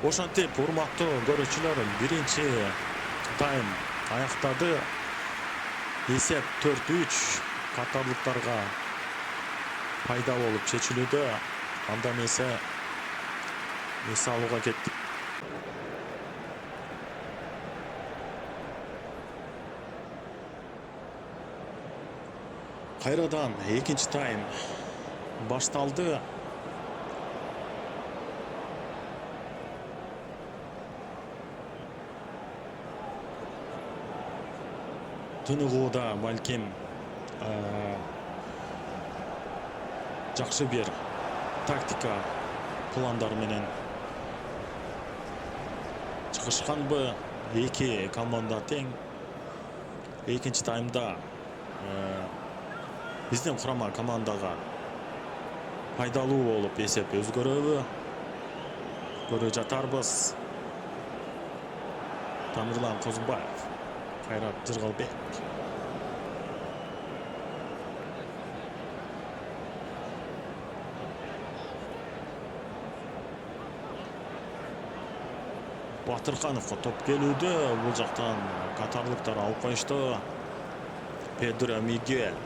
Ошентип, урматтуу көрүүчүлөр, биринчи тайм аяктады. Есеп 4-3 катарлыктарга пайда болуп чечилүүдө. Андан эсе алууга кеттик. Кайрадан экинчи тайм башталды. Тыныгууда балким жакшы бир тактика пландар менен чыгышканбы. Эки команда тең. Экинчи таймда биздин курама командага пайдалуу болуп эсеп өзгөрөбү көрө жатарбыз. Тамырлан Козубаев, Кайрат Жыргалбек. Батыркановго топ келүүдө, бул жактан катарлыктар алып коюшту. Педро Мигель,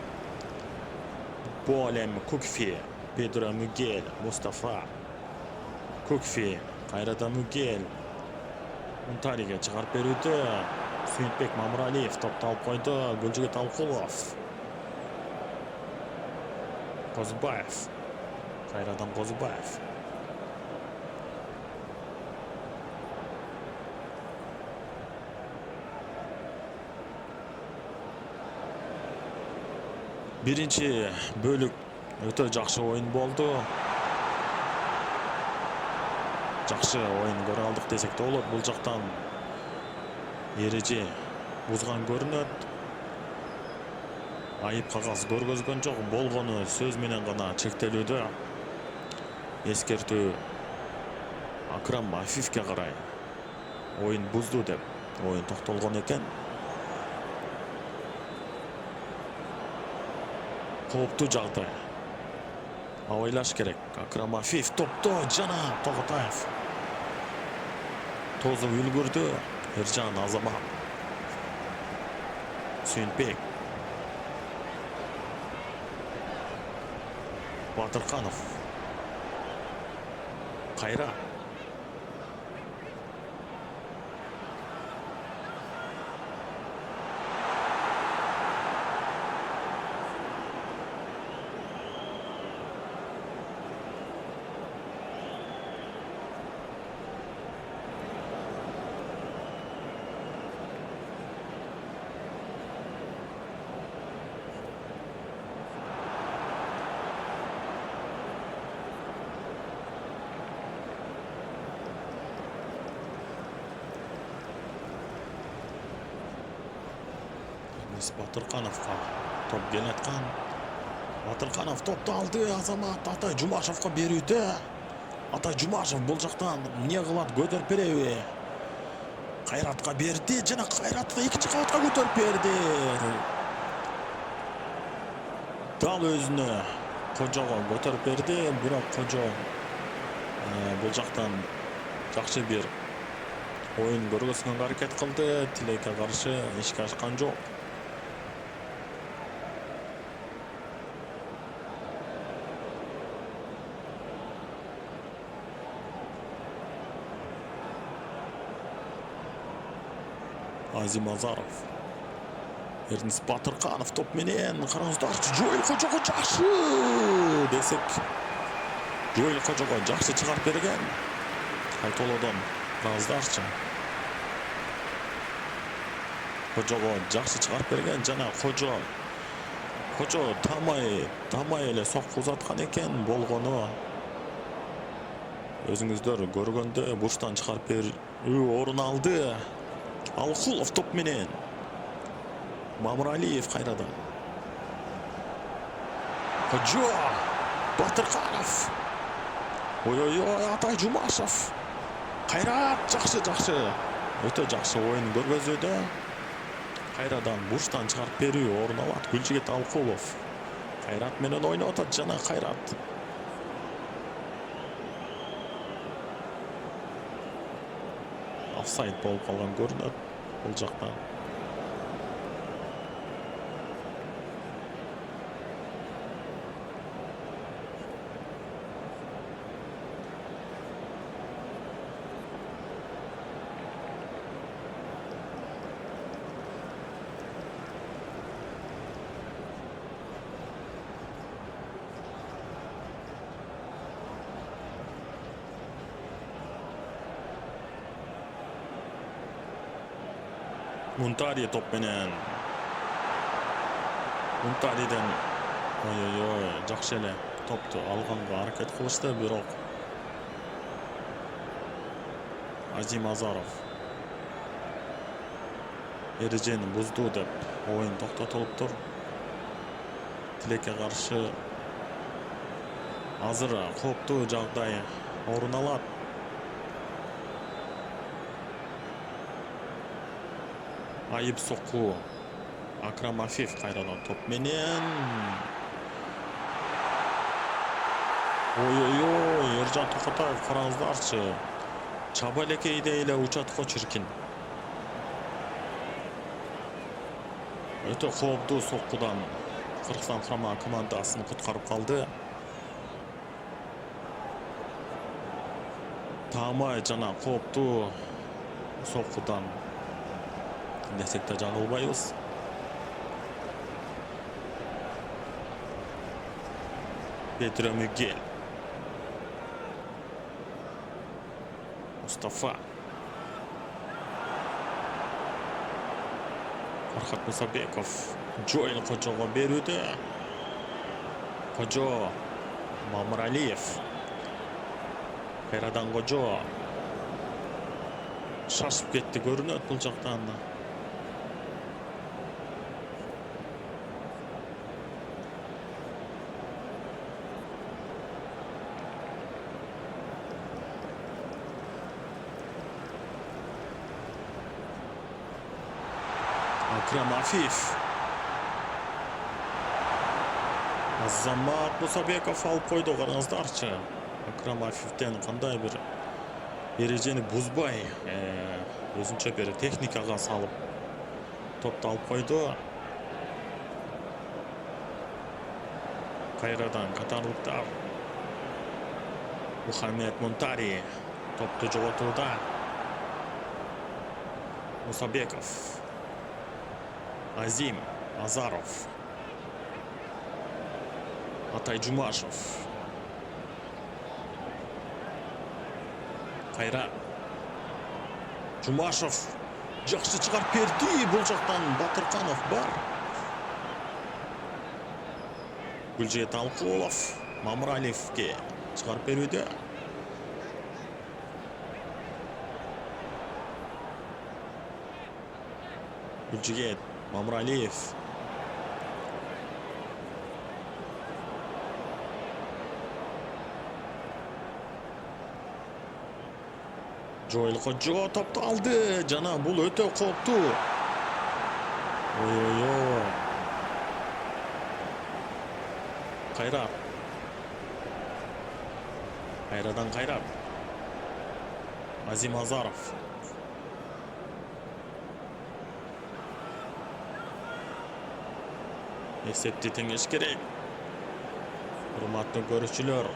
Болем Кукфи, Педро Мигель, Мустафа Кукфи, кайрадан Мигель. Мунтариге чыгарып берүүдө. Сүйүнтбек Мамыралиев топту алып койду. Гүлжүгүт Алкулов. Козубаев. Кайрадан Козубаев. Биринчи бөлүк өтө жакшы оюн болду. Жакшы оюн көрө алдык десек да болот. Бул жактан эреже бузган көрүнөт. Айып кагаз көргөзгөн жок. Болгону сөз менен гана чектелүүдө. Эскертүү Акрам Афифке карай. Оюн бузду деп оюн токтолгон экен. Кооптуу жагдай. Абайлаш керек. Акрам Афиф топту жана Тоготаев тозуп үлгүрдү. Эржан Азамат. Сүйүнтбек. Батырканов. Кайра. Батыркановго топ келаткан. Батырканов топту алды. Азамат Атай Жумашевго берүүдө. Атай Жумашев бул жактан эмне кылат, көтөрүп береби? Кайратка берди жана Кайратты экинчи кабатка көтөрүп берди. Дал өзүнө Кожого көтөрүп берди, бирок Кожо бул жактан жакшы бир оюн көргөзгөнгө аракет кылды. Тилекке каршы ишке ашкан жок. Азим Азаров. Эрнис Батырканов топ менен караңыздарчы. Жоэл Кожого жакшы десек. Жоэл Кожого жакшы чыгарып берген. Кайтолодон караңыздарчы. Кожого жакшы чыгарып берген жана Кожо тамай эле сокку узаткан экен. Болгону өзүңүздөр көргөндө бурчтан чыгарып берүү орун алды. Алкулов топ менен. Мамыралиев кайрадан. Кожо. Батырканов. Ой, Атай Жумашев. Кайрат жакшы. Өтө жакшы оюн көргөзүүдө. Кайрадан бурчтан чыгарып берүү орун алат. Гүлжигит Алкулов. Кайрат менен ойноп атат жана Кайрат. Офсайд болуп калган көрүнөт бул жактан. Мунтари топ менен. Мунтариден жакшы эле топту алганга аракет кылышты, бирок Азим Азаров эрежени бузду деп оюн токтотулуптур. тилекке каршы азыр кооптуу жагдай орун алат. Айып сокку. Акрам Афиф кайрадан топ менен. Ой, Ержан Токотаев караңыздарчы. Чаба элекейде эле учаткы чиркин. Өтө кооптуу соккудан Кыргызстан курама командасын куткарып калды. Таамай жана кооптуу соккудан десек да жаңылбайбыз. Петро Мюгель. Мустафа. Фархат Мусабеков. Жойл Кожого берүүдө. Кожо. Мамыралиев. Кайрадан Кожо. Шашып кетти, көрүнөт бул жактан. Акрам Афиф. Азамат Мусабеков алып койду, караңыздарчы. Акрам Афифтен кандай бир эрежени бузбай, өзүнчө бир техникага салып топту алып койду. Кайрадан катарлыктар. Мухаммед Мунтари топту жоготууда. Мусабеков. Азим Азаров. Атай Жумашев. Кайра. Жумашев жакшы чыгарып берди. Бул жактан Батырканов бар. Гүлжет Алкулов Мамыралиевке чыгарып берүүдө. Гүлжет Мамыралиев. Жойл Кожо топту алды. Жана бул өтө кооптуу. Ой. Кайрат. Кайрадан Кайрат. Азим Азаров. Эсепти теңеш керек. Урматтуу көрүүчүлөр,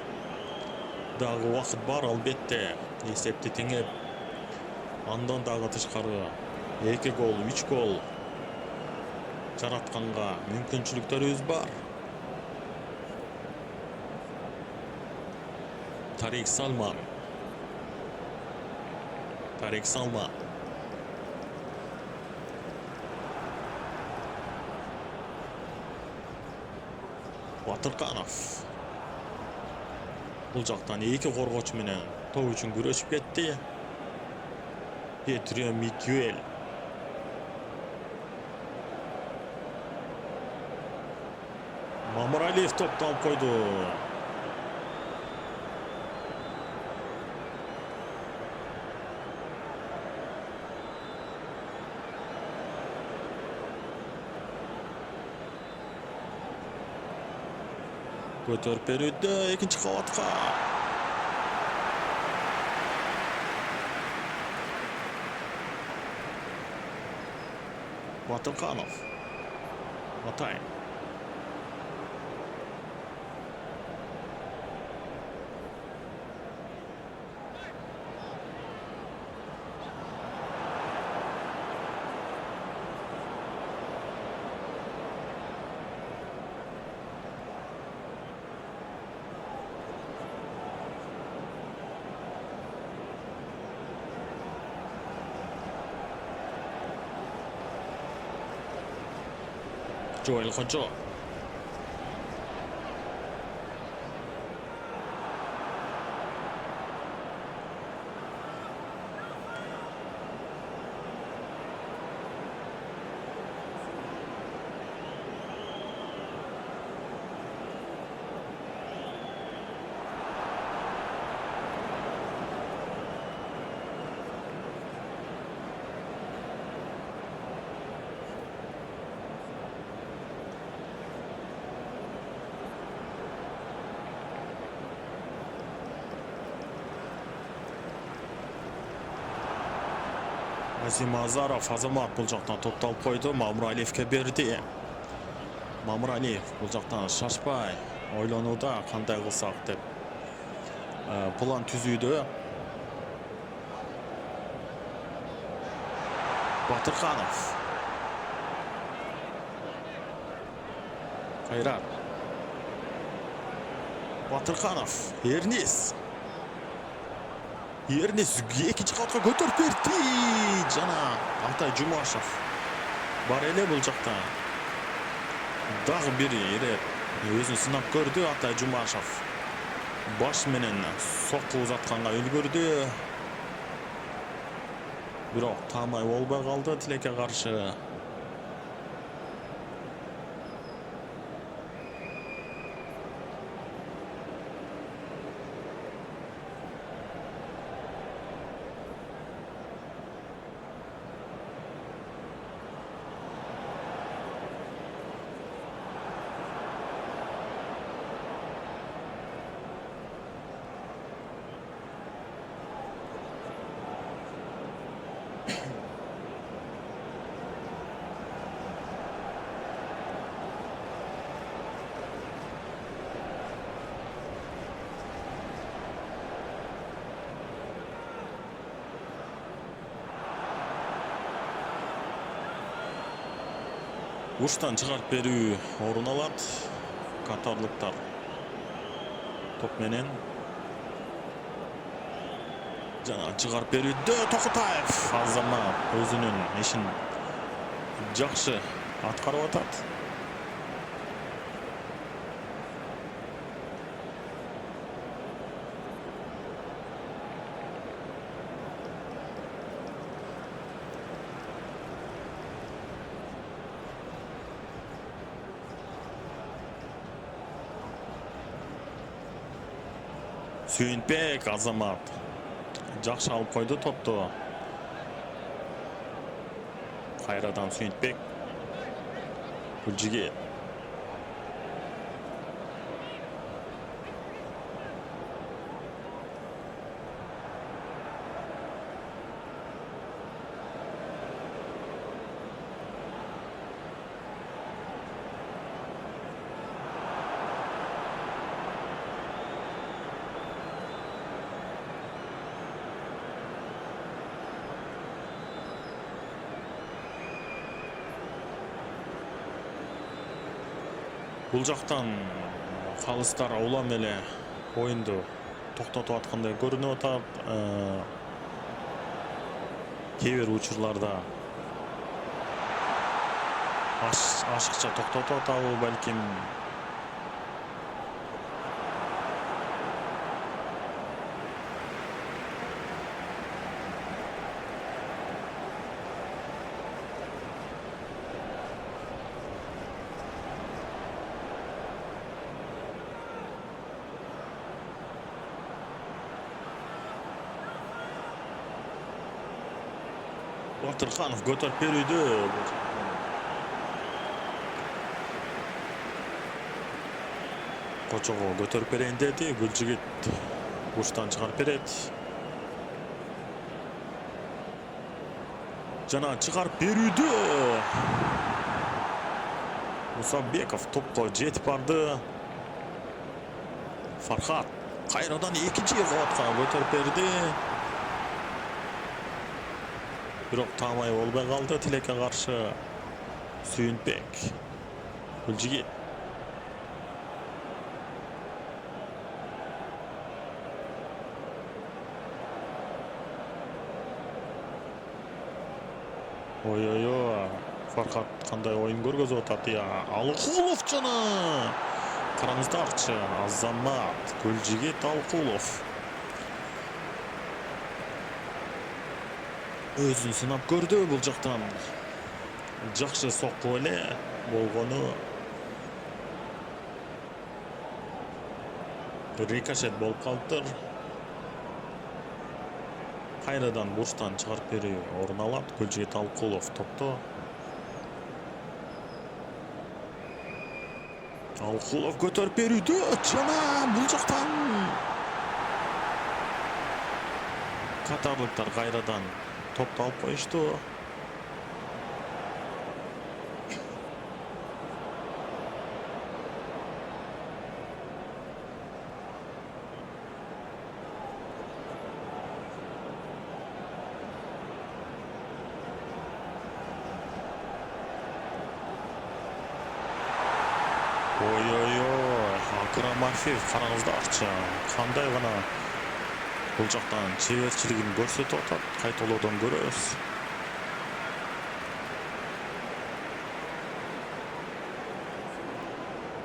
дагы убакыт бар албетте. Эсепти теңеп, андан дагы тышкары 2 гол, 3 гол жаратканга мүмкүнчүлүктөрүбүз бар. Тарик Салман. Батырканов. Бул жактан 2 коргоочу менен топ үчүн күрөшүп кетти. Петро Мюгель. Мамыралиев топту алып койду. Көтөрүп берүүдө экинчи кабатка. Батырканов. Атай. Жойл Кожо. Азимазаров Азамат бул жактан топту алып койду. Мамыралиевке берди. Мамыралиев бул жактан шашпай ойлонууда, кандай кылсак деп план түзүүдө. Батырханов. Кайрат. Батырханов. Эрнис. Эрнис экинчи кабатка көтөрүп берди. Жана Алтай Жумашев бар эле бул жакта. Дагы бир ирет өзүн сынап көрдү Алтай Жумашев. Баш менен сокку узатканга үлгүрдү. Бирок таамай болбой калды Тилекке каршы. Уштан чыгарып берүү орун алат. Катарлыктар топ менен жана чыгарып берүүдө Токутаев. Азамат өзүнүн ишин жакшы аткарып атат. Сүйүнбек Азамат жакшы алып койду топту. Кайрадан Сүйүнбек. Гүлжигит. Бул жактан калыстар улам эле оюнду токтотуп аткандай көрүнүп атат. Кээ бир учурларда ашыкча токтотуп атабы балким. Батырханов көтөрүп берүүдө. Кочого көтөрүп берейин деди. Гүлжигит буштан чыгарып берет. Жана чыгарып берүүдө. Мусабеков топко жетип барды. Фархат кайрадан экинчи кабатка көтөрүп берди. Бирок таамай болбой калды Тилекке каршы. Сүйүнбек. Гүлжигит. Ой-ой-ой. Фархат кандай оюн көргөзүп атат. Алкулов жана караңыздарчы. Азамат, Гүлжигит, Алкулов. Өзүн сынап көрдү бул жактан. Жакшы сокку эле болгону. Рикошет болуп калыптыр. Кайрадан бурчтан чыгарып берүү орун алат. Гүлжигит Алкулов топту. Алкулов көтөрүп берүүдө жана бул жактан катарлыктар кайрадан Toptu alып koyuştu. Ой-ой-ой, Akram Afif караңыздарчы. Кандай гана бул жактан чеберчилигин көрсөтүп атат. Кайталоодон көрөбүз.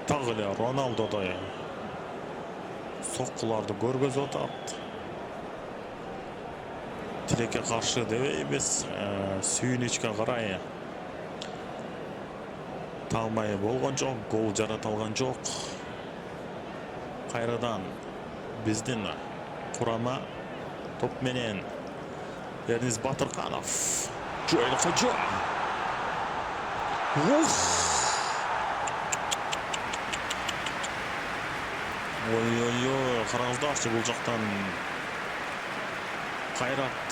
Так эле Роналдодой соккуларды көргөзүп атат. Тилекке каршы дебейбиз, сүйүнүчкө карай талмай болгон жок, гол жарата алган жок. Кайрадан биздин курама топ менен Эрнис Батырканов. Жоел Кожо. Ой-ой-ой, караңыздарчы бул жактан Кайрат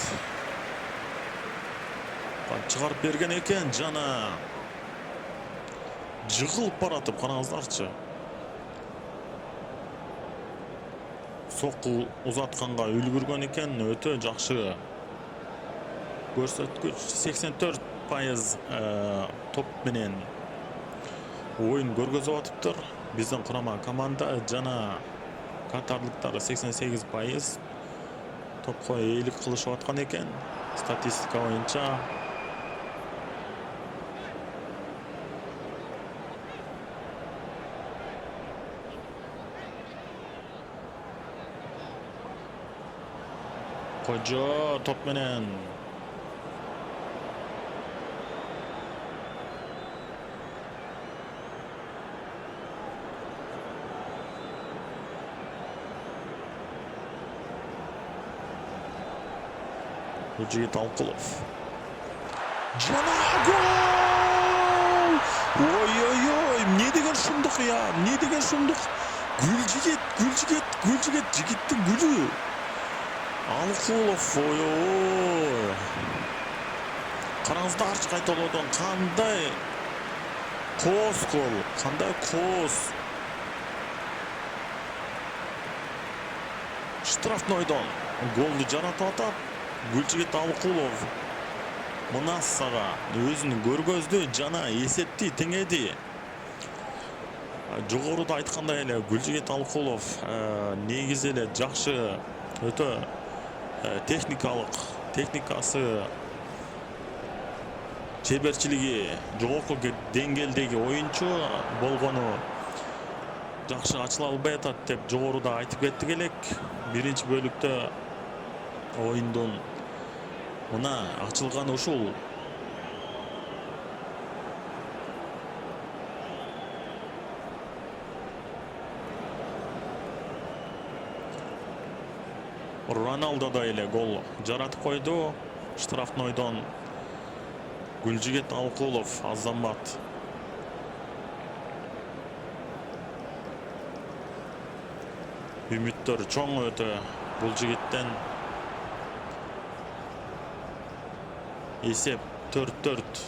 чыгарып берген экен, жана жыгылып баратып, караңыздарчы. Сокку узатканга үлгүргөн экен, өтө жакшы көрсөткүч. 84% топ менен оюн көргөзүп атыптыр. Биздин курама команда жана катарлыктар 88% топко ээлик кылышып аткан экен. Статистика боюнча Кожо топ менен Жигит Алкулов. Жана гол! Ой-ой-ой, эмне деген шумдук я, эмне деген шумдук. Гүлжигит, жигиттин гүлү. Алкулов, ой-ой. Караңыздарчы кайталоодон кандай коос гол, кандай коос. Штрафнойдон голду жаратып атат. Гүлжигит Алкулов мынасага өзүн көргөздү жана эсепти теңеди. Жогоруда айткандай эле Гүлжигит Алкулов негизи эле жакшы, өтө техникасы, чеберчилиги жогорку деңгээлдеги оюнчу болгону жакшы ачыла албай атат деп жогоруда айтып кеттик элек. Биринчи бөлүктө оюндун мына ачылганы ушул. Роналдо да эле гол жаратып койду. Штрафнойдон Гүлжигит Алкулов, Азамат. Үмүттөр чоң өтө бул жигиттен. Есеп 4-4.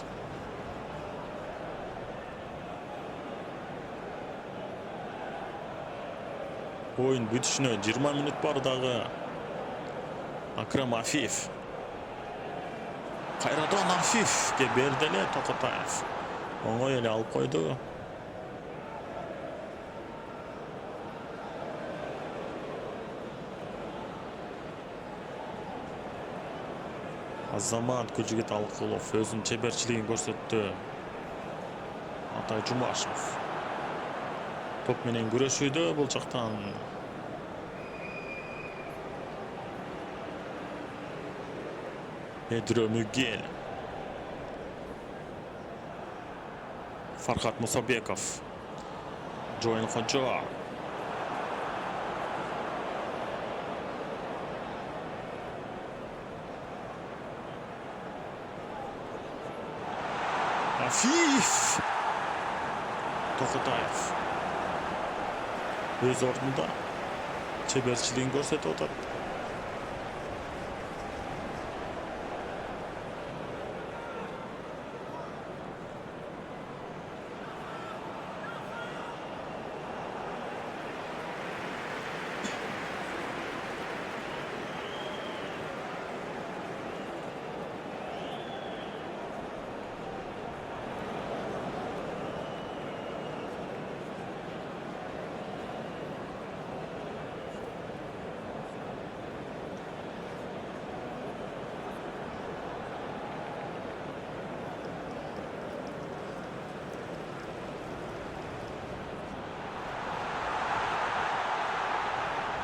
Oyun бүтүшүнө 20 минут бар дагы. Акрам Афиф. Кайрадан Афифке берди эле Токотаев. Оңой эле алып койду. Азамат Гүлжигит Алкулов өзүнүн чеберчилигин көрсөттү. Атай Жумашев топ менен күрөшүүдө бул жактан. Pedro Miguel. Farhat Musabekov. Joel Kожо. Афиф. Токотаев. Өз ордунда чеберчилигин көрсөтүп атат.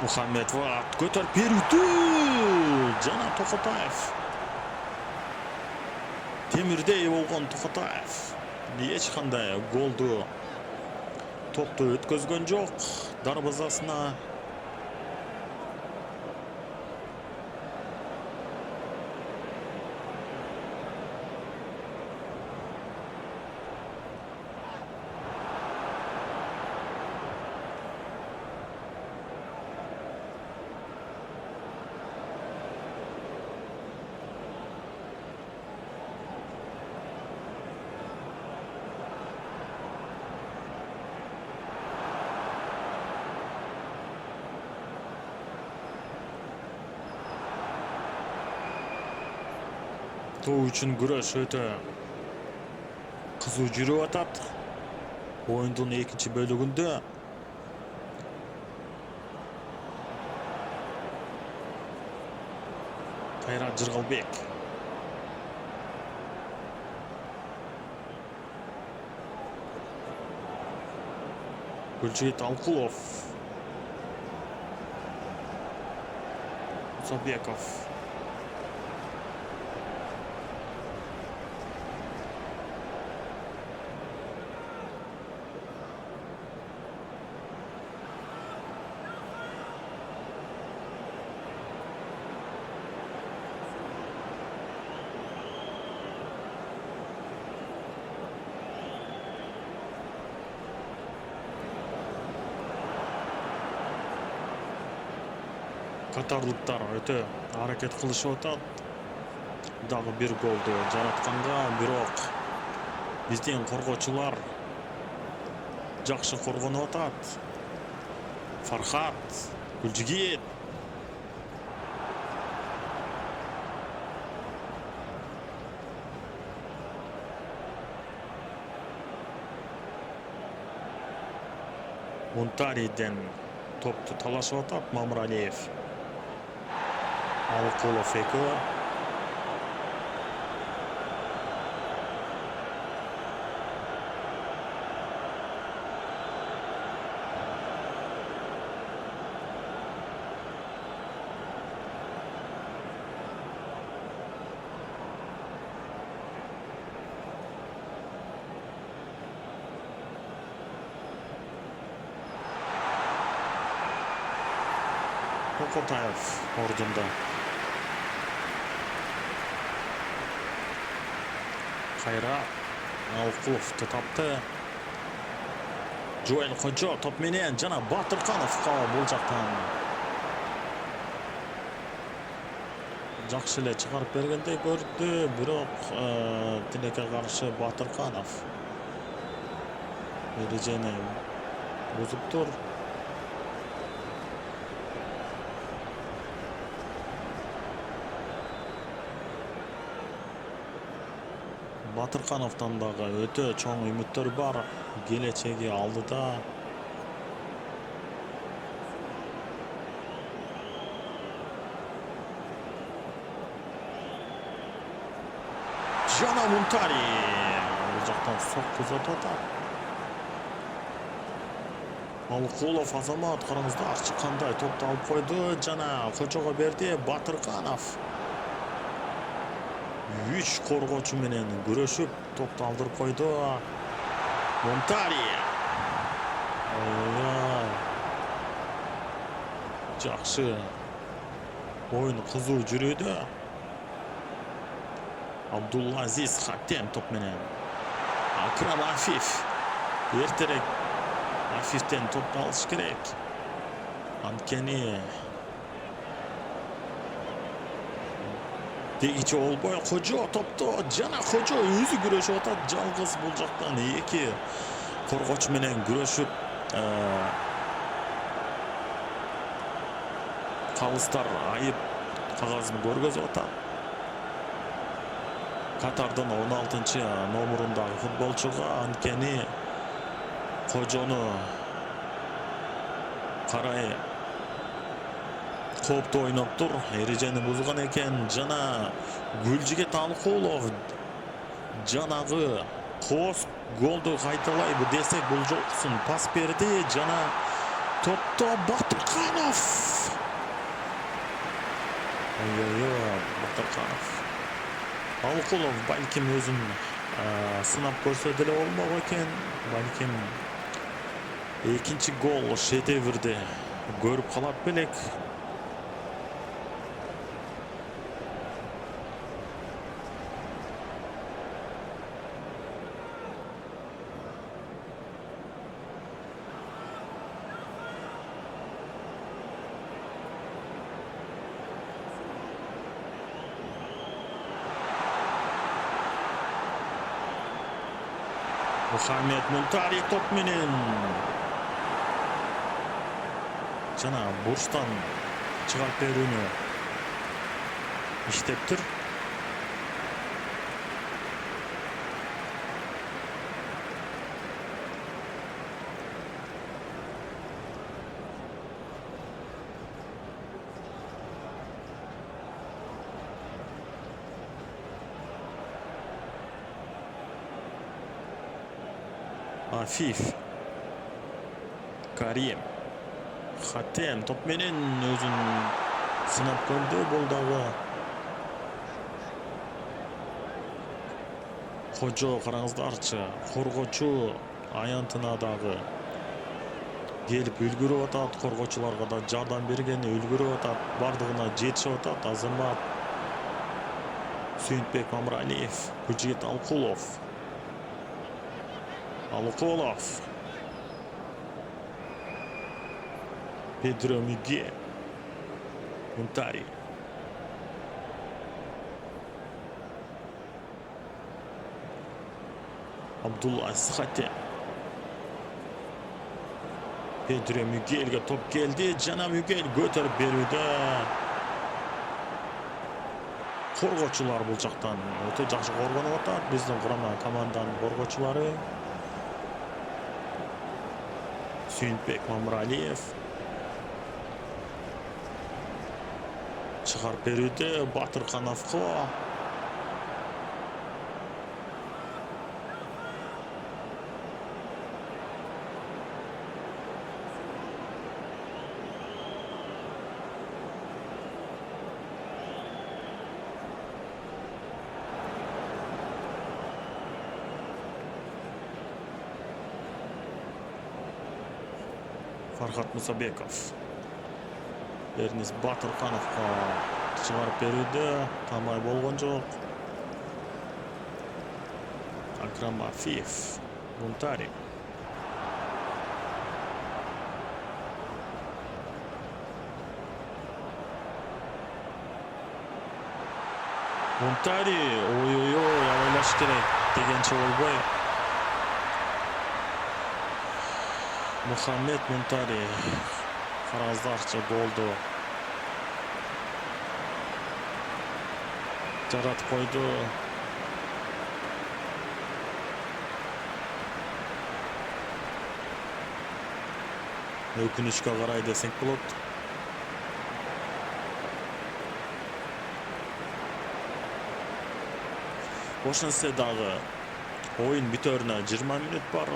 Muhamedov ko'tarib berdi. Jana To'xotayev. Temirdey bo'lgan To'xotayev hech qanday golni to'pni o'tkazgan yo'q darvozasina. To'p uchun kurash o'ta qiziq yurib o'tadi. O'yinning ikkinchi bo'ligida Qayrat Jirg'albek Gulchigit Alqulov Musobekov Qatarlıklar öte hareket qilishib o'tadi. Dag'i bir golni jo'natganda, biroq bizning qo'rg'ovchilar yaxshi qo'rg'onib o'tadi. Farhat Gulchigit Muntari'den to'pni talashib o'tadi Mamraliyev. Alqulov eko To'xotayev ordunda. Qayrat Alqulovni topdi. Joel Xo'ja top menen Jana Botirxonov bo'ljaqdan yaxshilab chiqarib bergandek ko'rdi, biroq Tilakka qarshi Botirxonov rejani buzib tur. Botirxonovdan dağı o'ta cho'ng umidlar bor. Kelajagi oldida. Jana Muntari bu yoqdan so'qqiz o'tadi. Alqulov Azamat qaramizda archi qanday to'pni olib qo'ydi. Jana Xo'jaga berdi. Botirxonov 3 qo'rg'ovchi bilan kurashib to'pni oldirib qo'ydi. Muntari. Yaxshi. O'yin qiziq yuradi. Abdulaziz Xattem top bilan. Akram Afif. Ertaroq Afifdan to'pni olish kerak. Ankeni Tegichi Olboy Xo'ja topdi. Jana Xo'ja o'zi kurashib o'tadi. Jalg'iz bo'ljaqdan iki qo'rg'ovchi bilan kurashib Qalistar ayib qog'ozni ko'rgazib o'tadi. Qatardan 16-nomerindagi futbolchiga Ankeni Xo'jani qaray To'pni o'ynab tur. Rejani buzgan ekan. Jana Gulchigit Alqulov Janag'i post golni qaytalaydi desak bo'ljoqsin. Pas berdi. Jana Topta Batırkanov. Batırkanov. Alkulov balkim özün sınap көрсөтө эле болмок экен. Балким экинчи гол шедеврди көрүп калат белек. Muhammed Muntari top menен жана бурчтан чыгарып берүүнү иштептир. Afif, Karim, Hatem top menен өзүн сынап көрдү. Бул дагы кожо караңыздарчы, коргочу аянтына дагы келип үлгүрүп атат, коргочуларга да жардам берген, үлгүрүп атат, бардыгына жетишип атат. Азамат Сүйүнтбек Мамыралиев, Кужигит Алкулов. Алкулов, Pedro Miguel, Muntari, Abdullah Hatem, Pedro Miguel'ge top geldi. Jana Miguel götürüp berүүдө. Коргочулар бул жактан өтө жакшы коргонуп атат. Биздин курама команданын коргочулары. Сүйүнтбек Мамыралиев чыгарып берүүдө Батыркановго. Farhat Musabekov. Эрнис Батыркановго чыгарып берүүдө тамай болгон жок. Акрам Афиф, Мунтари. Мунтари, ой-ой-ой, абайлаш керек дегенче болбой. Muhammed Muntari караңыздарчы голду жаратып койду. Өкүнүчкө карай десек болот. Ошентсе дагы оюн бүтөрүнө 20 мүнөт бар.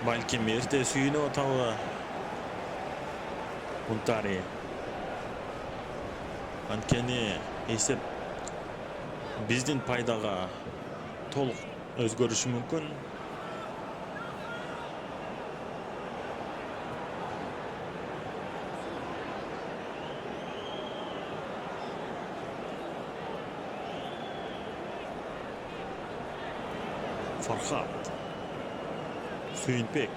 Balkim erте sүйүнүп атабы Muntari. Анткени эсеп биздин пайдага толук өзгөрүшү мүмкүн. Farhat, Sүйүнтбек,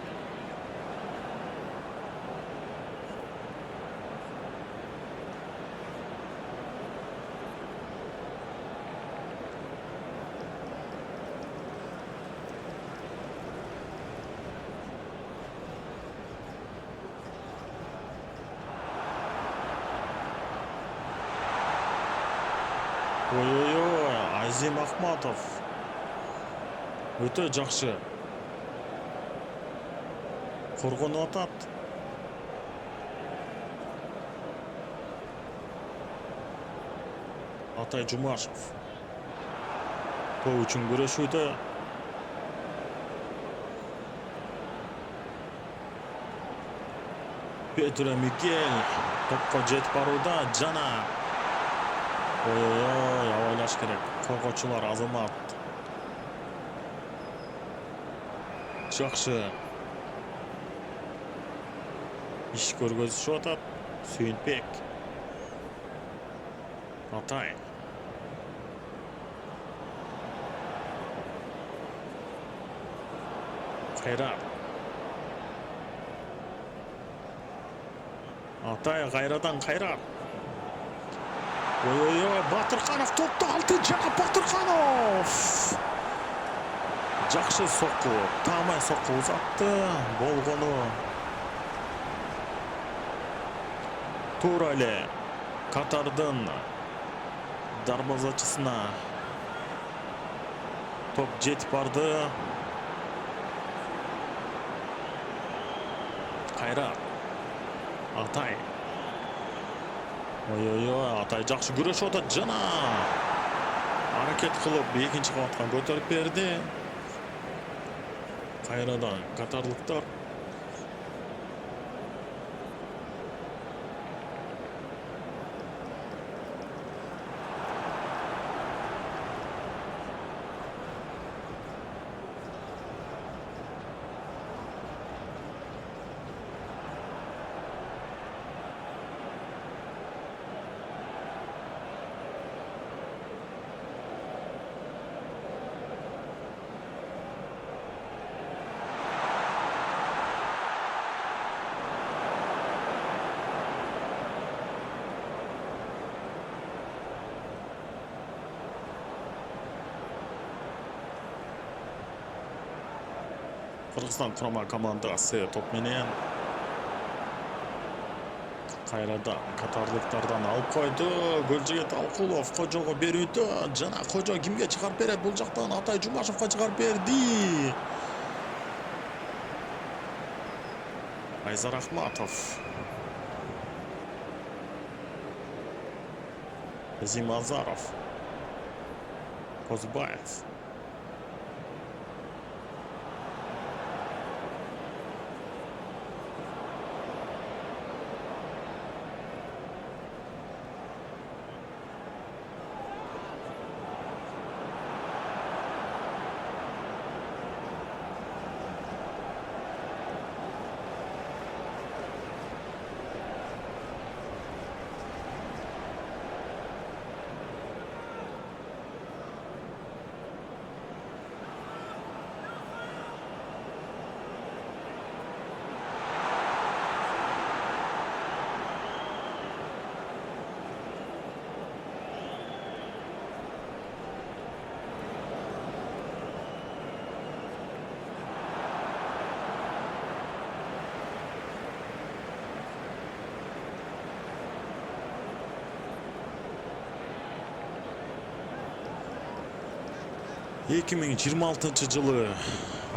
ой-ой-ой, Азим Ахматов өтө жакшы коргонуп атат. Атай Жумашев топ үчүн күрөшүүдө. Pedro Miguel topqa жетip барууда жана ой абайлаш керек. Коргоочулар Азамат жакшы иш көргөзүшүп атат. Сүйүнбек Атай Кайрат Атай кайрадан Кайрат ой Батырканов топто алды. Жана Батырканов жакшы сокку, таамай сокку узатты. Болгону туура эле Катардын дарбазачысына топ жетип барды. Кайрат Атай ой Атай жакшы күрөшүп атат жана аракет кылып экинчи кабатка көтөрүп берди. Кайрадан катарлыктар Кыргызстан құрама командасы топ менен кайрадан катарлыктардан алып койду. Гөлжигит Алкулов Кожого берүүдө жана Кожо кимге чыгарып берет? Бул жактан Атай Жумашевге чыгарып берди. Айзар Ахматов Зимазаров Козбаев жылы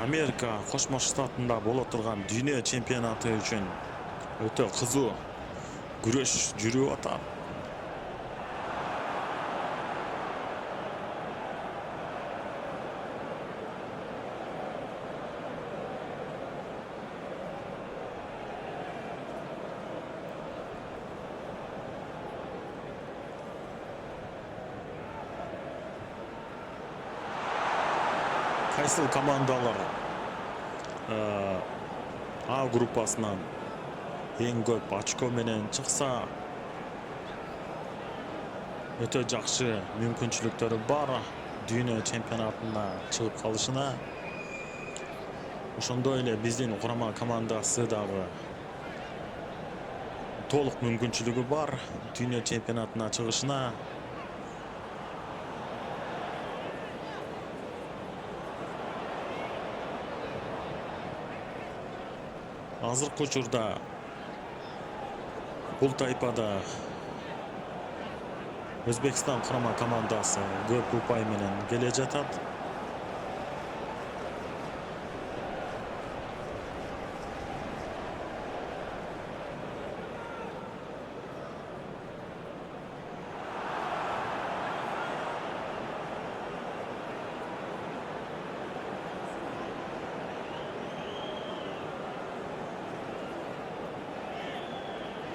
Америка Кошмо Штатында боло турган дүйнө чемпионаты үчүн өтө кызуу күрөш жүрүп атат. Кайсыл командалар А группасынан эң көп очко менен чыкса өтө жакшы мүмкүнчүлүктөрү бар дүйнө чемпионатына чыгып калышына. Ошондой эле биздин курама командасы дагы толук мүмкүнчүлүгү бар дүйнө чемпионатына чыгышына. Азыркы учурда бул тайпада Өзбекстан курама командасы көп упай менен келе жатат.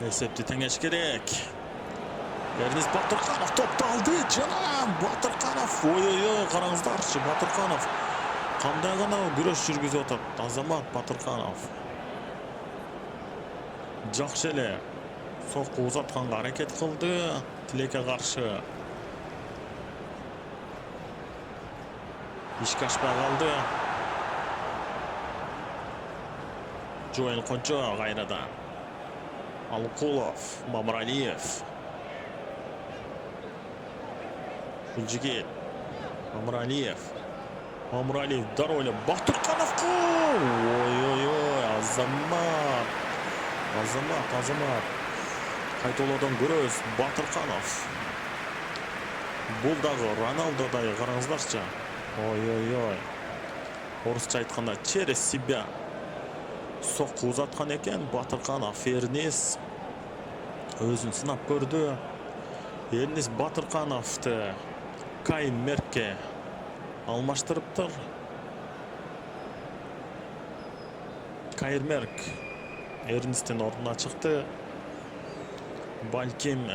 Esepti tengeş gerek. Ernest Батырқанов toptu aldı. Canım Батырқанов. Oy qarаңыздарчы Батырқанов. Qanday gana güreş жүргүзүп атат Азамат Батырқанов. Жакшы эле сокку узатканга аракет кылды. Тилекке каршы. Ишке ашпай калды. Жоэл Кожо кайрадан. Алкулов, Мамыралиев. Гүлжигит. Мамыралиев. Мамыралиев даройлап Батырқановго. Ой, Азамат. Азамат. Кайтолодон көрөбүз Батырқанов. Бул дагы Роналдодай караңыздарчы. Ой. Орусча айтканда через себя. Сокку узаткан экен Батырқанов. Эрнес өзүн сынап көрдү. Эрнес Батырқановду Кай Меркке алмаштырыптыр. Кайр Мерк Эрнестин ордуна чыкты. Балким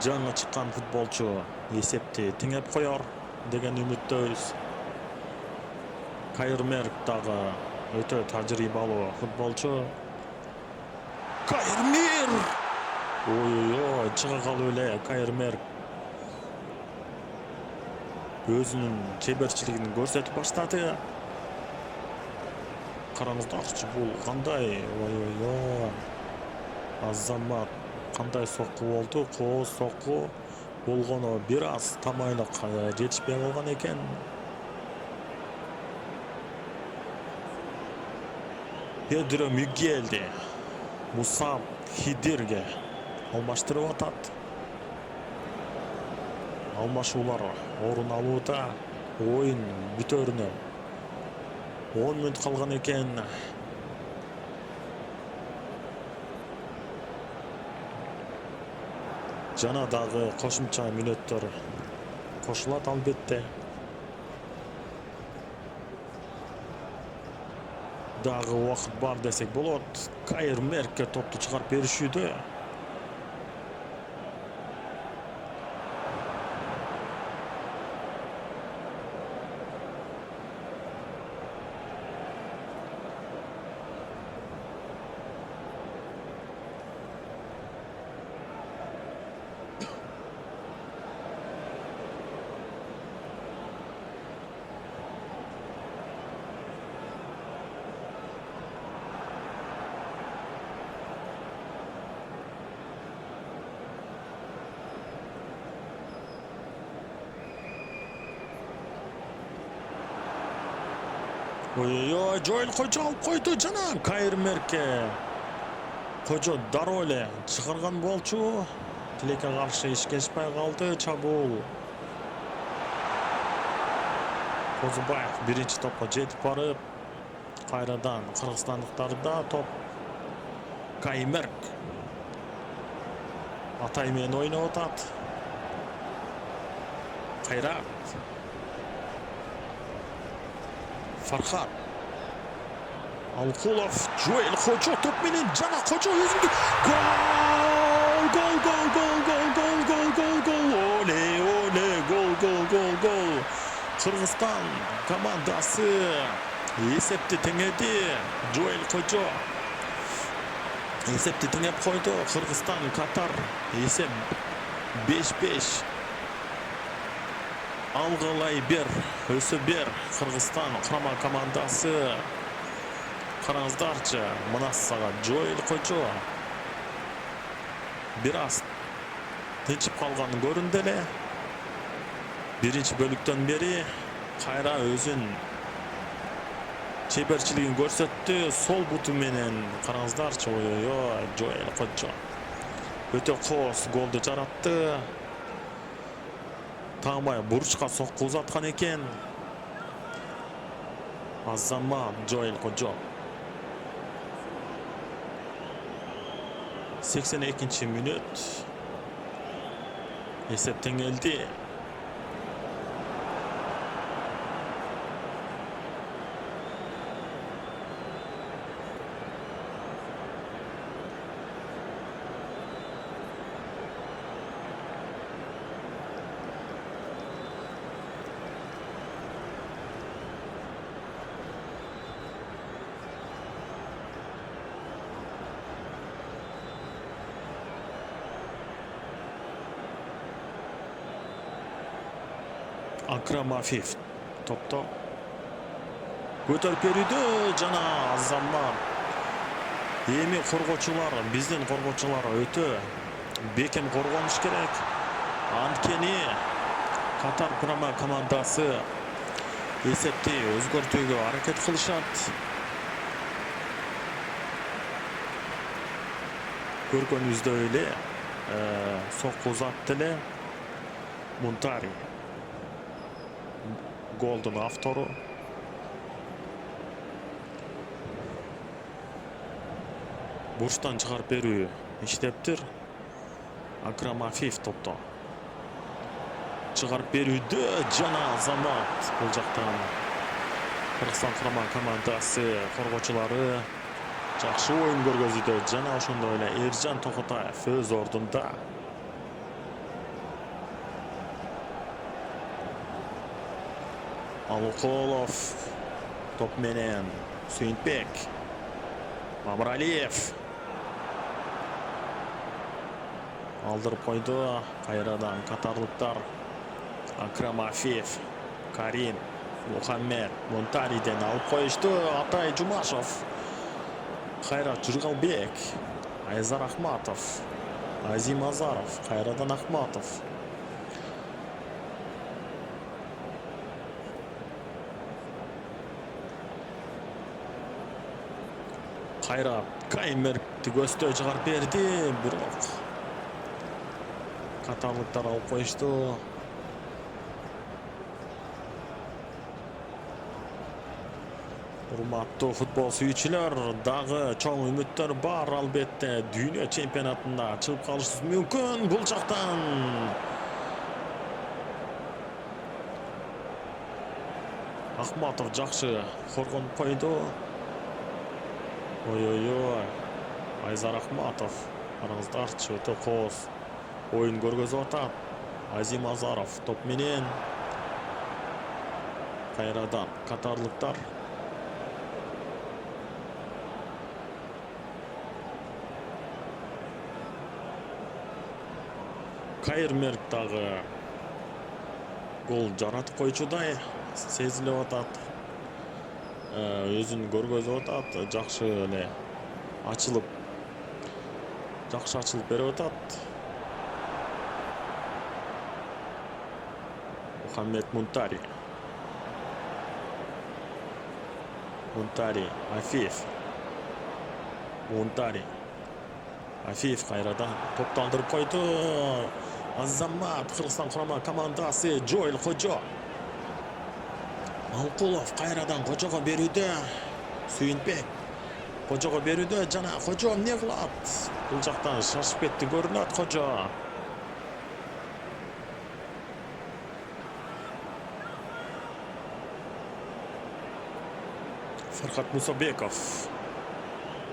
жаңы чыккан футболчу эсепти теңеп коёр деген үмүттөбүз. Кайр Мерк дагы өтө тажрыйбалуу футболчу. Кайр Мерк! Ой, чыга калып эле Кайр Мерк өзүнүн чеберчилигин көрсөтүп баштады. Караңыздарчы, бул кандай? Ой. Азамат кандай сокку болду? Кооз сокку болгону бир аз тамайлык жетишпей калган экен. Педро Мигелди Мусаб Хидирге алмаштырып атат. Алмашуулар орун алууда. Оюн бүтөрүнө 10 мүнөт калган экен. Жана дагы кошумча мүнөттөр кошулат албетте. Дагы убакыт бар десек болот. Кайр Меркке топту чыгарып беришүүдө. Ой, Жоэл Кожо алып койду жана Кайр Меркке. Кожо дароо эле чыгарган болчу. Тилекке каршы ишке ашпай калды. Чабуул. Козубаев биринчи топко жетип барып, кайрадан кыргызстандыктарда топ. Кайр Мерк Атай менен ойноп атат. Кайрат. Фархат. Алкулов, Жоэл Кожо топ менен жана Кожо өзүндү гол. Кыргызстан командасы эсепти теңеди. Жоэл Кожо эсепти теңеп койду. Кыргызстан Катар эсеп 5-5. Алгылай бер, өсө бер. Кыргызстан курама командасы. Караңыздарчы, мына сагат Жоэл Кожо бир аз тынчып калганы көрүндү эле. Биринчи бөлүктөн бери кайра өзүн чеберчилигин көрсөттү. Сол буту менен караңыздарчы, ой, Жоэл Кожо өтө кооз голду жаратты. Таңбай бурчка сокку узаткан экен. Азамат Жоэл Кожо 82-ci minut. Esep tengелди. Akramafif topto көтөрүп берүүдө жана Азамат. Эми коргоочулар, биздин коргоочулар өтө бекем коргонуш керек. Анткени Катар курама командасы эсепти өзгөртүүгө аракет кылышат. Көргөнүбүздөй эле сокку узатты эле Мунтари. Голдун автору. Бурчтан чыгарып берүү иштептир. Акрамафив топто. Чыгарып берүүдө жана Азамат. Бул жактан Кыргызстан курама командасы коргоочулары жакшы оюн көргөзүүдө. Жана ошондой эле Эржан Токотаев өз ордунда. Алуколов топ менен Сүйүнтбек. Мамыралиев алдырып койду. Кайрадан катарлыктар. Акрамафив, Карим, Мухаммед, Мунтариден алып коюшту. Атай Жумашев, Кайрат Жургалбек, Айзар Ахматов, Азим Азаров, Кайрадан Ахматов. Кайрат Каймеркти көстөө чыгарып берди, бирок катарлыктар алып коюшту. Урматтуу футбол сүйүүчүлөр, дагы чоң үмүттөр бар албетте. Дүйнө чемпионатында чыгып калышыбыз мүмкүн. Бул жактан Ахматов жакшы коргонуп койду. Ой-ой-ой. Айзар Ахматов. Караңыздарчы, өтө кооз оюн көргөзүп атат. Азим Азаров топ менен. Кайрадан катарлыктар. Кайырмерк дагы гол жаратып койчудай сезилип атат. Өзүн көргөзүп атат. Жакшы эле ачылып берип атат. Мухаммед Мунтари. Мунтари, Афиф. Мунтари. Афиф кайрадан топту алдырып койду. Азамат, Кыргызстан курама командасы Жоэл Кожо. Алкулов кайрадан Кожого берүүдө. Сүйүнтбек Кожого берүүдө жана Кожо эмне кылат? Бул жактан шашып кетти көрүнөт Кожо. Фархат Мусабеков.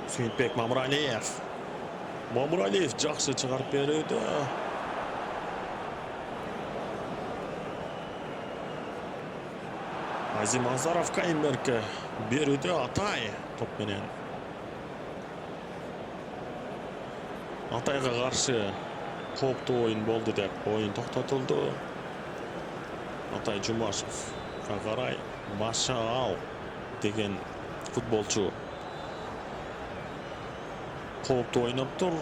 Сүйүнтбек Мамыралиев. Мамыралиев жакшы чыгарып берүүдө. Азим Азаров Каймерке берүүдө. Атай топ менен. Атайга каршы кооптуу оюн болду деп оюн токтотулду. Атай Жумашевга карай Маша Ал деген футболчу кооптуу ойноптур.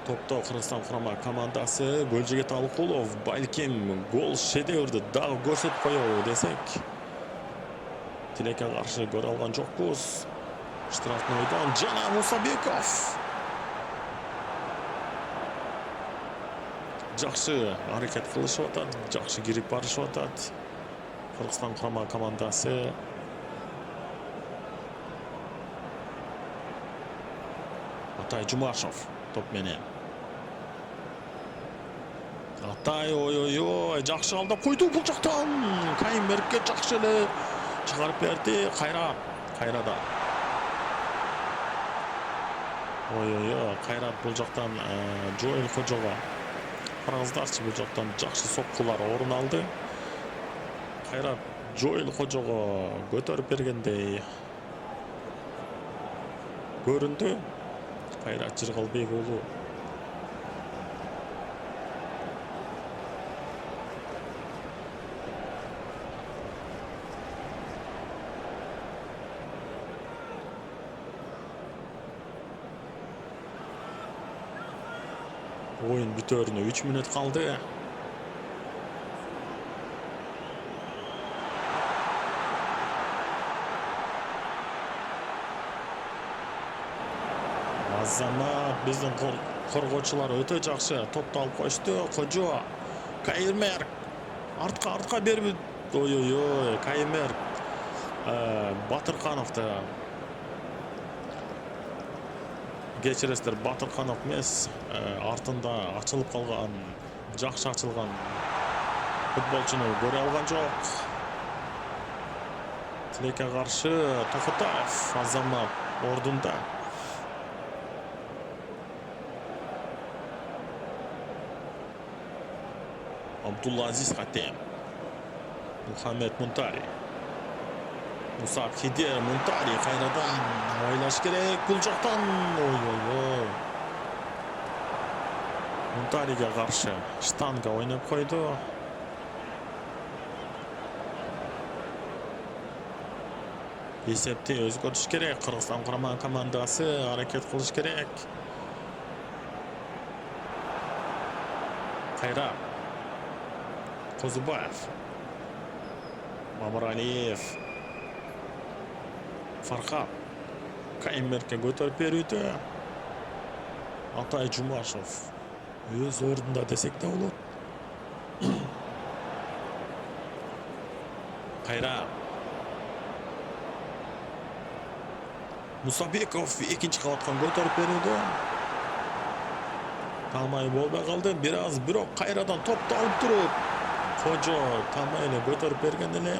Топто Кыргызстан курама командасы Гөлжигет Алкулов балким гол шедеврди дагы көрсөтүп коебу десек. Тилекке каршы көрө алган жокпуз. Штрафнойдон жана Мусабеков. Жакшы аракет кылышып атат, жакшы кирип барышып атат. Кыргызстан курама командасы. Атай Жумашев топ менен. Атай ой-ой-ой, жакшы алдап койду бул жактан. Каймерке жакшы эле чыгарып берди. Кайрада. Ой-ой-ой, Кайрат бул жактан Жоэл Кожого. Караңыздарчы, бул жактан жакшы соккулар орун алды. Кайрат Жоэл Кожого көтөрүп бергендей көрүндү. Кайрат Жыргалбек уулу Oyun bütörüne 3 minut kaldı. Azama bizden korgoçular öte jakşı. Toptu alıp koştu. Kojo. Kayırmer. Artka berip. Oy. Kayırmer. Batırkanov'da. Geçiresler Batırkanov mes. Артында açılıp kalgan. Jakşı açılgan. Futbolçunu göre algan jok. Tileke karşı Tokutaev. Azama ordunda. Abdulaziz Hatem. Muhammed Muntari. Musab Khidir Muntari kaynadan oylaş gerek bu jaktan. Oy. Muntariga karşı Штанга oynap koydu. Esepte özgörtüş gerek. Kırgızstan kurama komandası hareket kılış gerek. Kayra. Kozubayev. Mamuraliyev. Farhad. Kaymerke götürüp berýärdi. Atay Jumaşov. Öz ordunda desek de olur. Kayra. Musabekov ikinci kavatkan götürüp berýärdi. Tamay bolbay kaldı. Biraz bürok Kayra'dan toptu alıp durup. Kojo tamayla götürüp bergendile.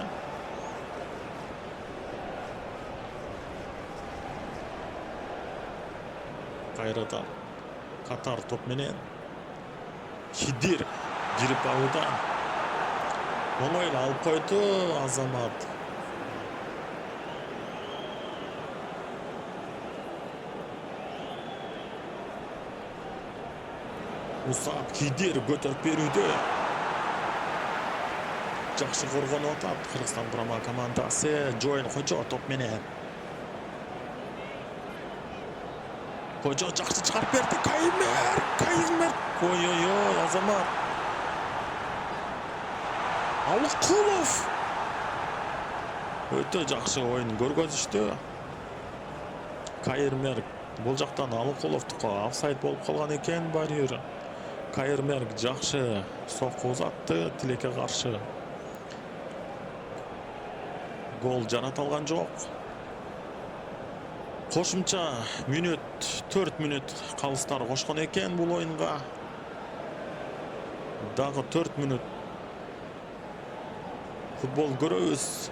Kayra'dan Katar top menen. Khidir girip alıdan. Onoyla alıp koydu Azamat. Musab Khidir götürüp berýärdi. Jakşı korgon atat Kırgızstan kurama komandası. Joel Kojo top menen. Kojo jakşı çıkarıp berdi. Kayırmer. Oy Azamat. Alıkulov. Öte jakşı oyun görgözüştü. Kayırmer. Bul jaktan Alıkulov'tuko offside bolup kalgan eken barýar. Kayırmer jakşı sokku uzatты Tileke karşı. Gol janat algan jok. Koşumça minut 4 minut kalыстар koşkan eken bul oyunga. Dagı 4 minut futbol göröbüz.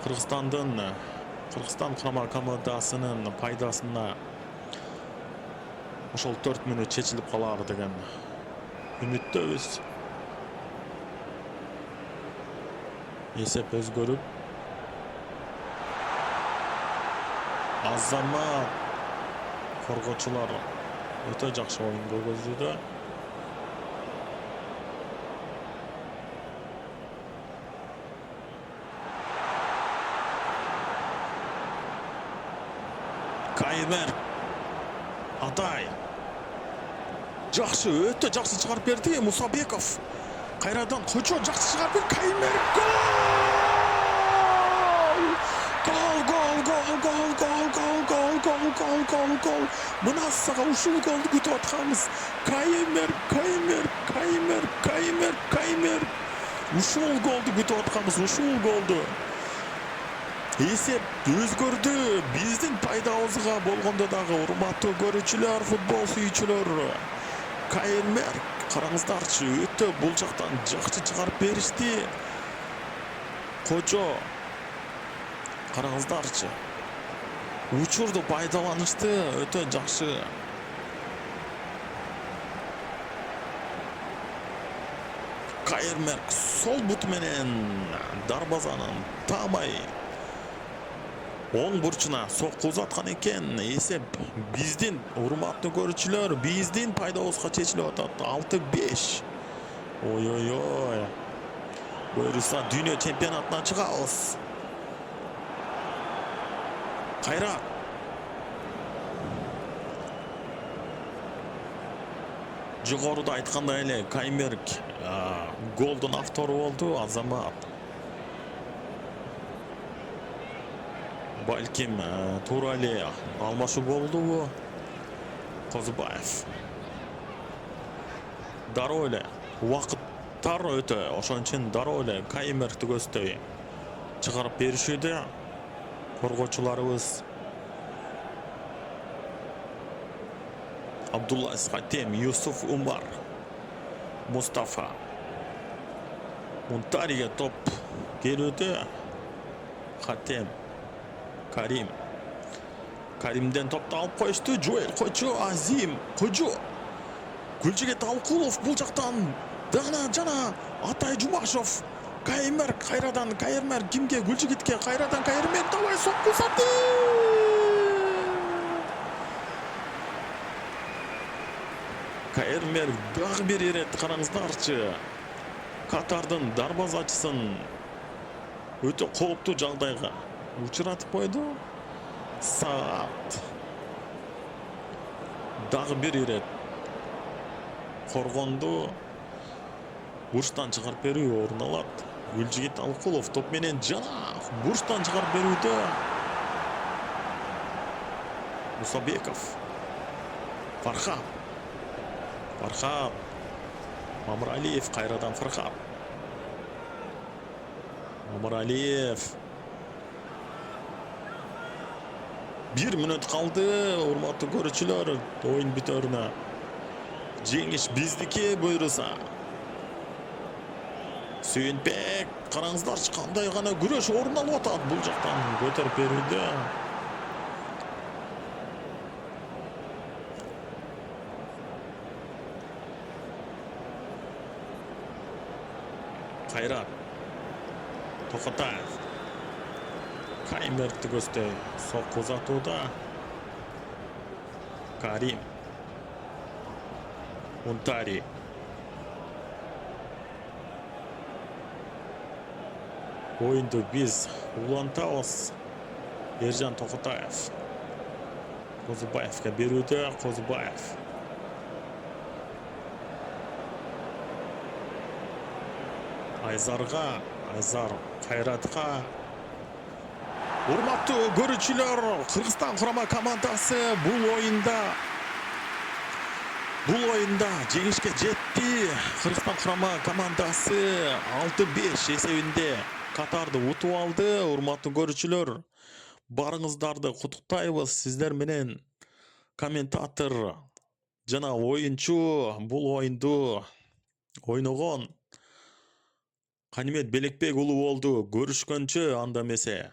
Kırgızstan kurama komandasının paydasına ошол 4 minut çeçilip kalar degen ümitdebiz. Esep özgörüp Azamat korgoçular öte jakşı oyun görgözdü. Kaymer Atay jakşı öte jakşı çıkarıp berdi Musabekov. Kayradan Kojo jakşı çıkarıp berdi Kaymer gol. Mınassaga uşul goldu kütüp atkamız. Kaymer. Uşul goldu kütüp atkamız. Esep özgördü. Bizdin paydabızга болгондо dagы урматтуу көрүүчүлөр, futbol сүйүүчүлөр. Kaymer караңыздарчы өтө бул жактан жакшы чыгарып беришти. Kojo караңыздарчы. Учурду пайдаланышты өтө жакшы. Kaymer sol but менен дарбазанын тамай оң бурчуна сокку узаткан экен. Эсеп биздин урматтуу көрүүчүлөр, биздин пайдабызга чечилип атат. 6-5. Ой. Буюрса дүйнө чемпионатына чыгабыз. Кайрат. жогоруда айткандай эле Каймерк голдун автору болду. Азамат балким туура эле алмашуу болдубу? Козубаев дароо эле убакыттар өтө ошон үчүн дароо эле Каймеркти көздөй чыгарып беришүүдө коргоочуларыбыз. Абдулла Хатем, Юсуф Умар, Мустафа Мунтариге топ келүүдө. Хатем, Каримден топту алып коюшту. Жуэл Кочо, Азим Кожо, Гүлжигет Алкулов бул жактан жана Атай Жумашев. Каймерк кайрадан Каймерк кимге? Гүлжигитке кайрадан Каймерк давай сокку саты. Каймерк дагы бир ирет, караңыздарчы. Катардын дарбазачысын өтө кооптуу жагдайга учуратып койду. Саат дагы бир ирет коргонду бурчтан чыгарып берүү орун алат. Гүлжигит Алкулов топ менен жана бурчтан чыгарып берүүдө. Мусабеков, Фархат Мамыралиев, кайрадан Фархат Мамыралиев. 1 мүнөт калды. Урматтуу көрүүчүлөр, оюн бүтөрүнө жеңиш биздики буйруса. Сүйүнбек, караңыздарчы кандай гана күрөш орун алып атат бул жактан көтөрүп берүүдө. Кайрат Токотаев Каймеркти көздөй сокку узатууда. Карим Мунтари оюнду биз улантабыз. Ержан Токотаев Козубаевке берүүдө. Козубаев Айзар Кайратка. Урматтуу көрүүчүлөр, Кыргызстан курама командасы бул оюнда жеңишке жетти. Кыргызстан курама командасы 6-5 эсебинде Катарды утуп алды. Урматтуу көрүүчүлөр, барыңыздарды куттуктайбыз. Сиздер менен комментатор жана оюнчу бул оюнду ойногон Канимет Белекбек уулу болду. Көрүшкөнчө анда эмесе.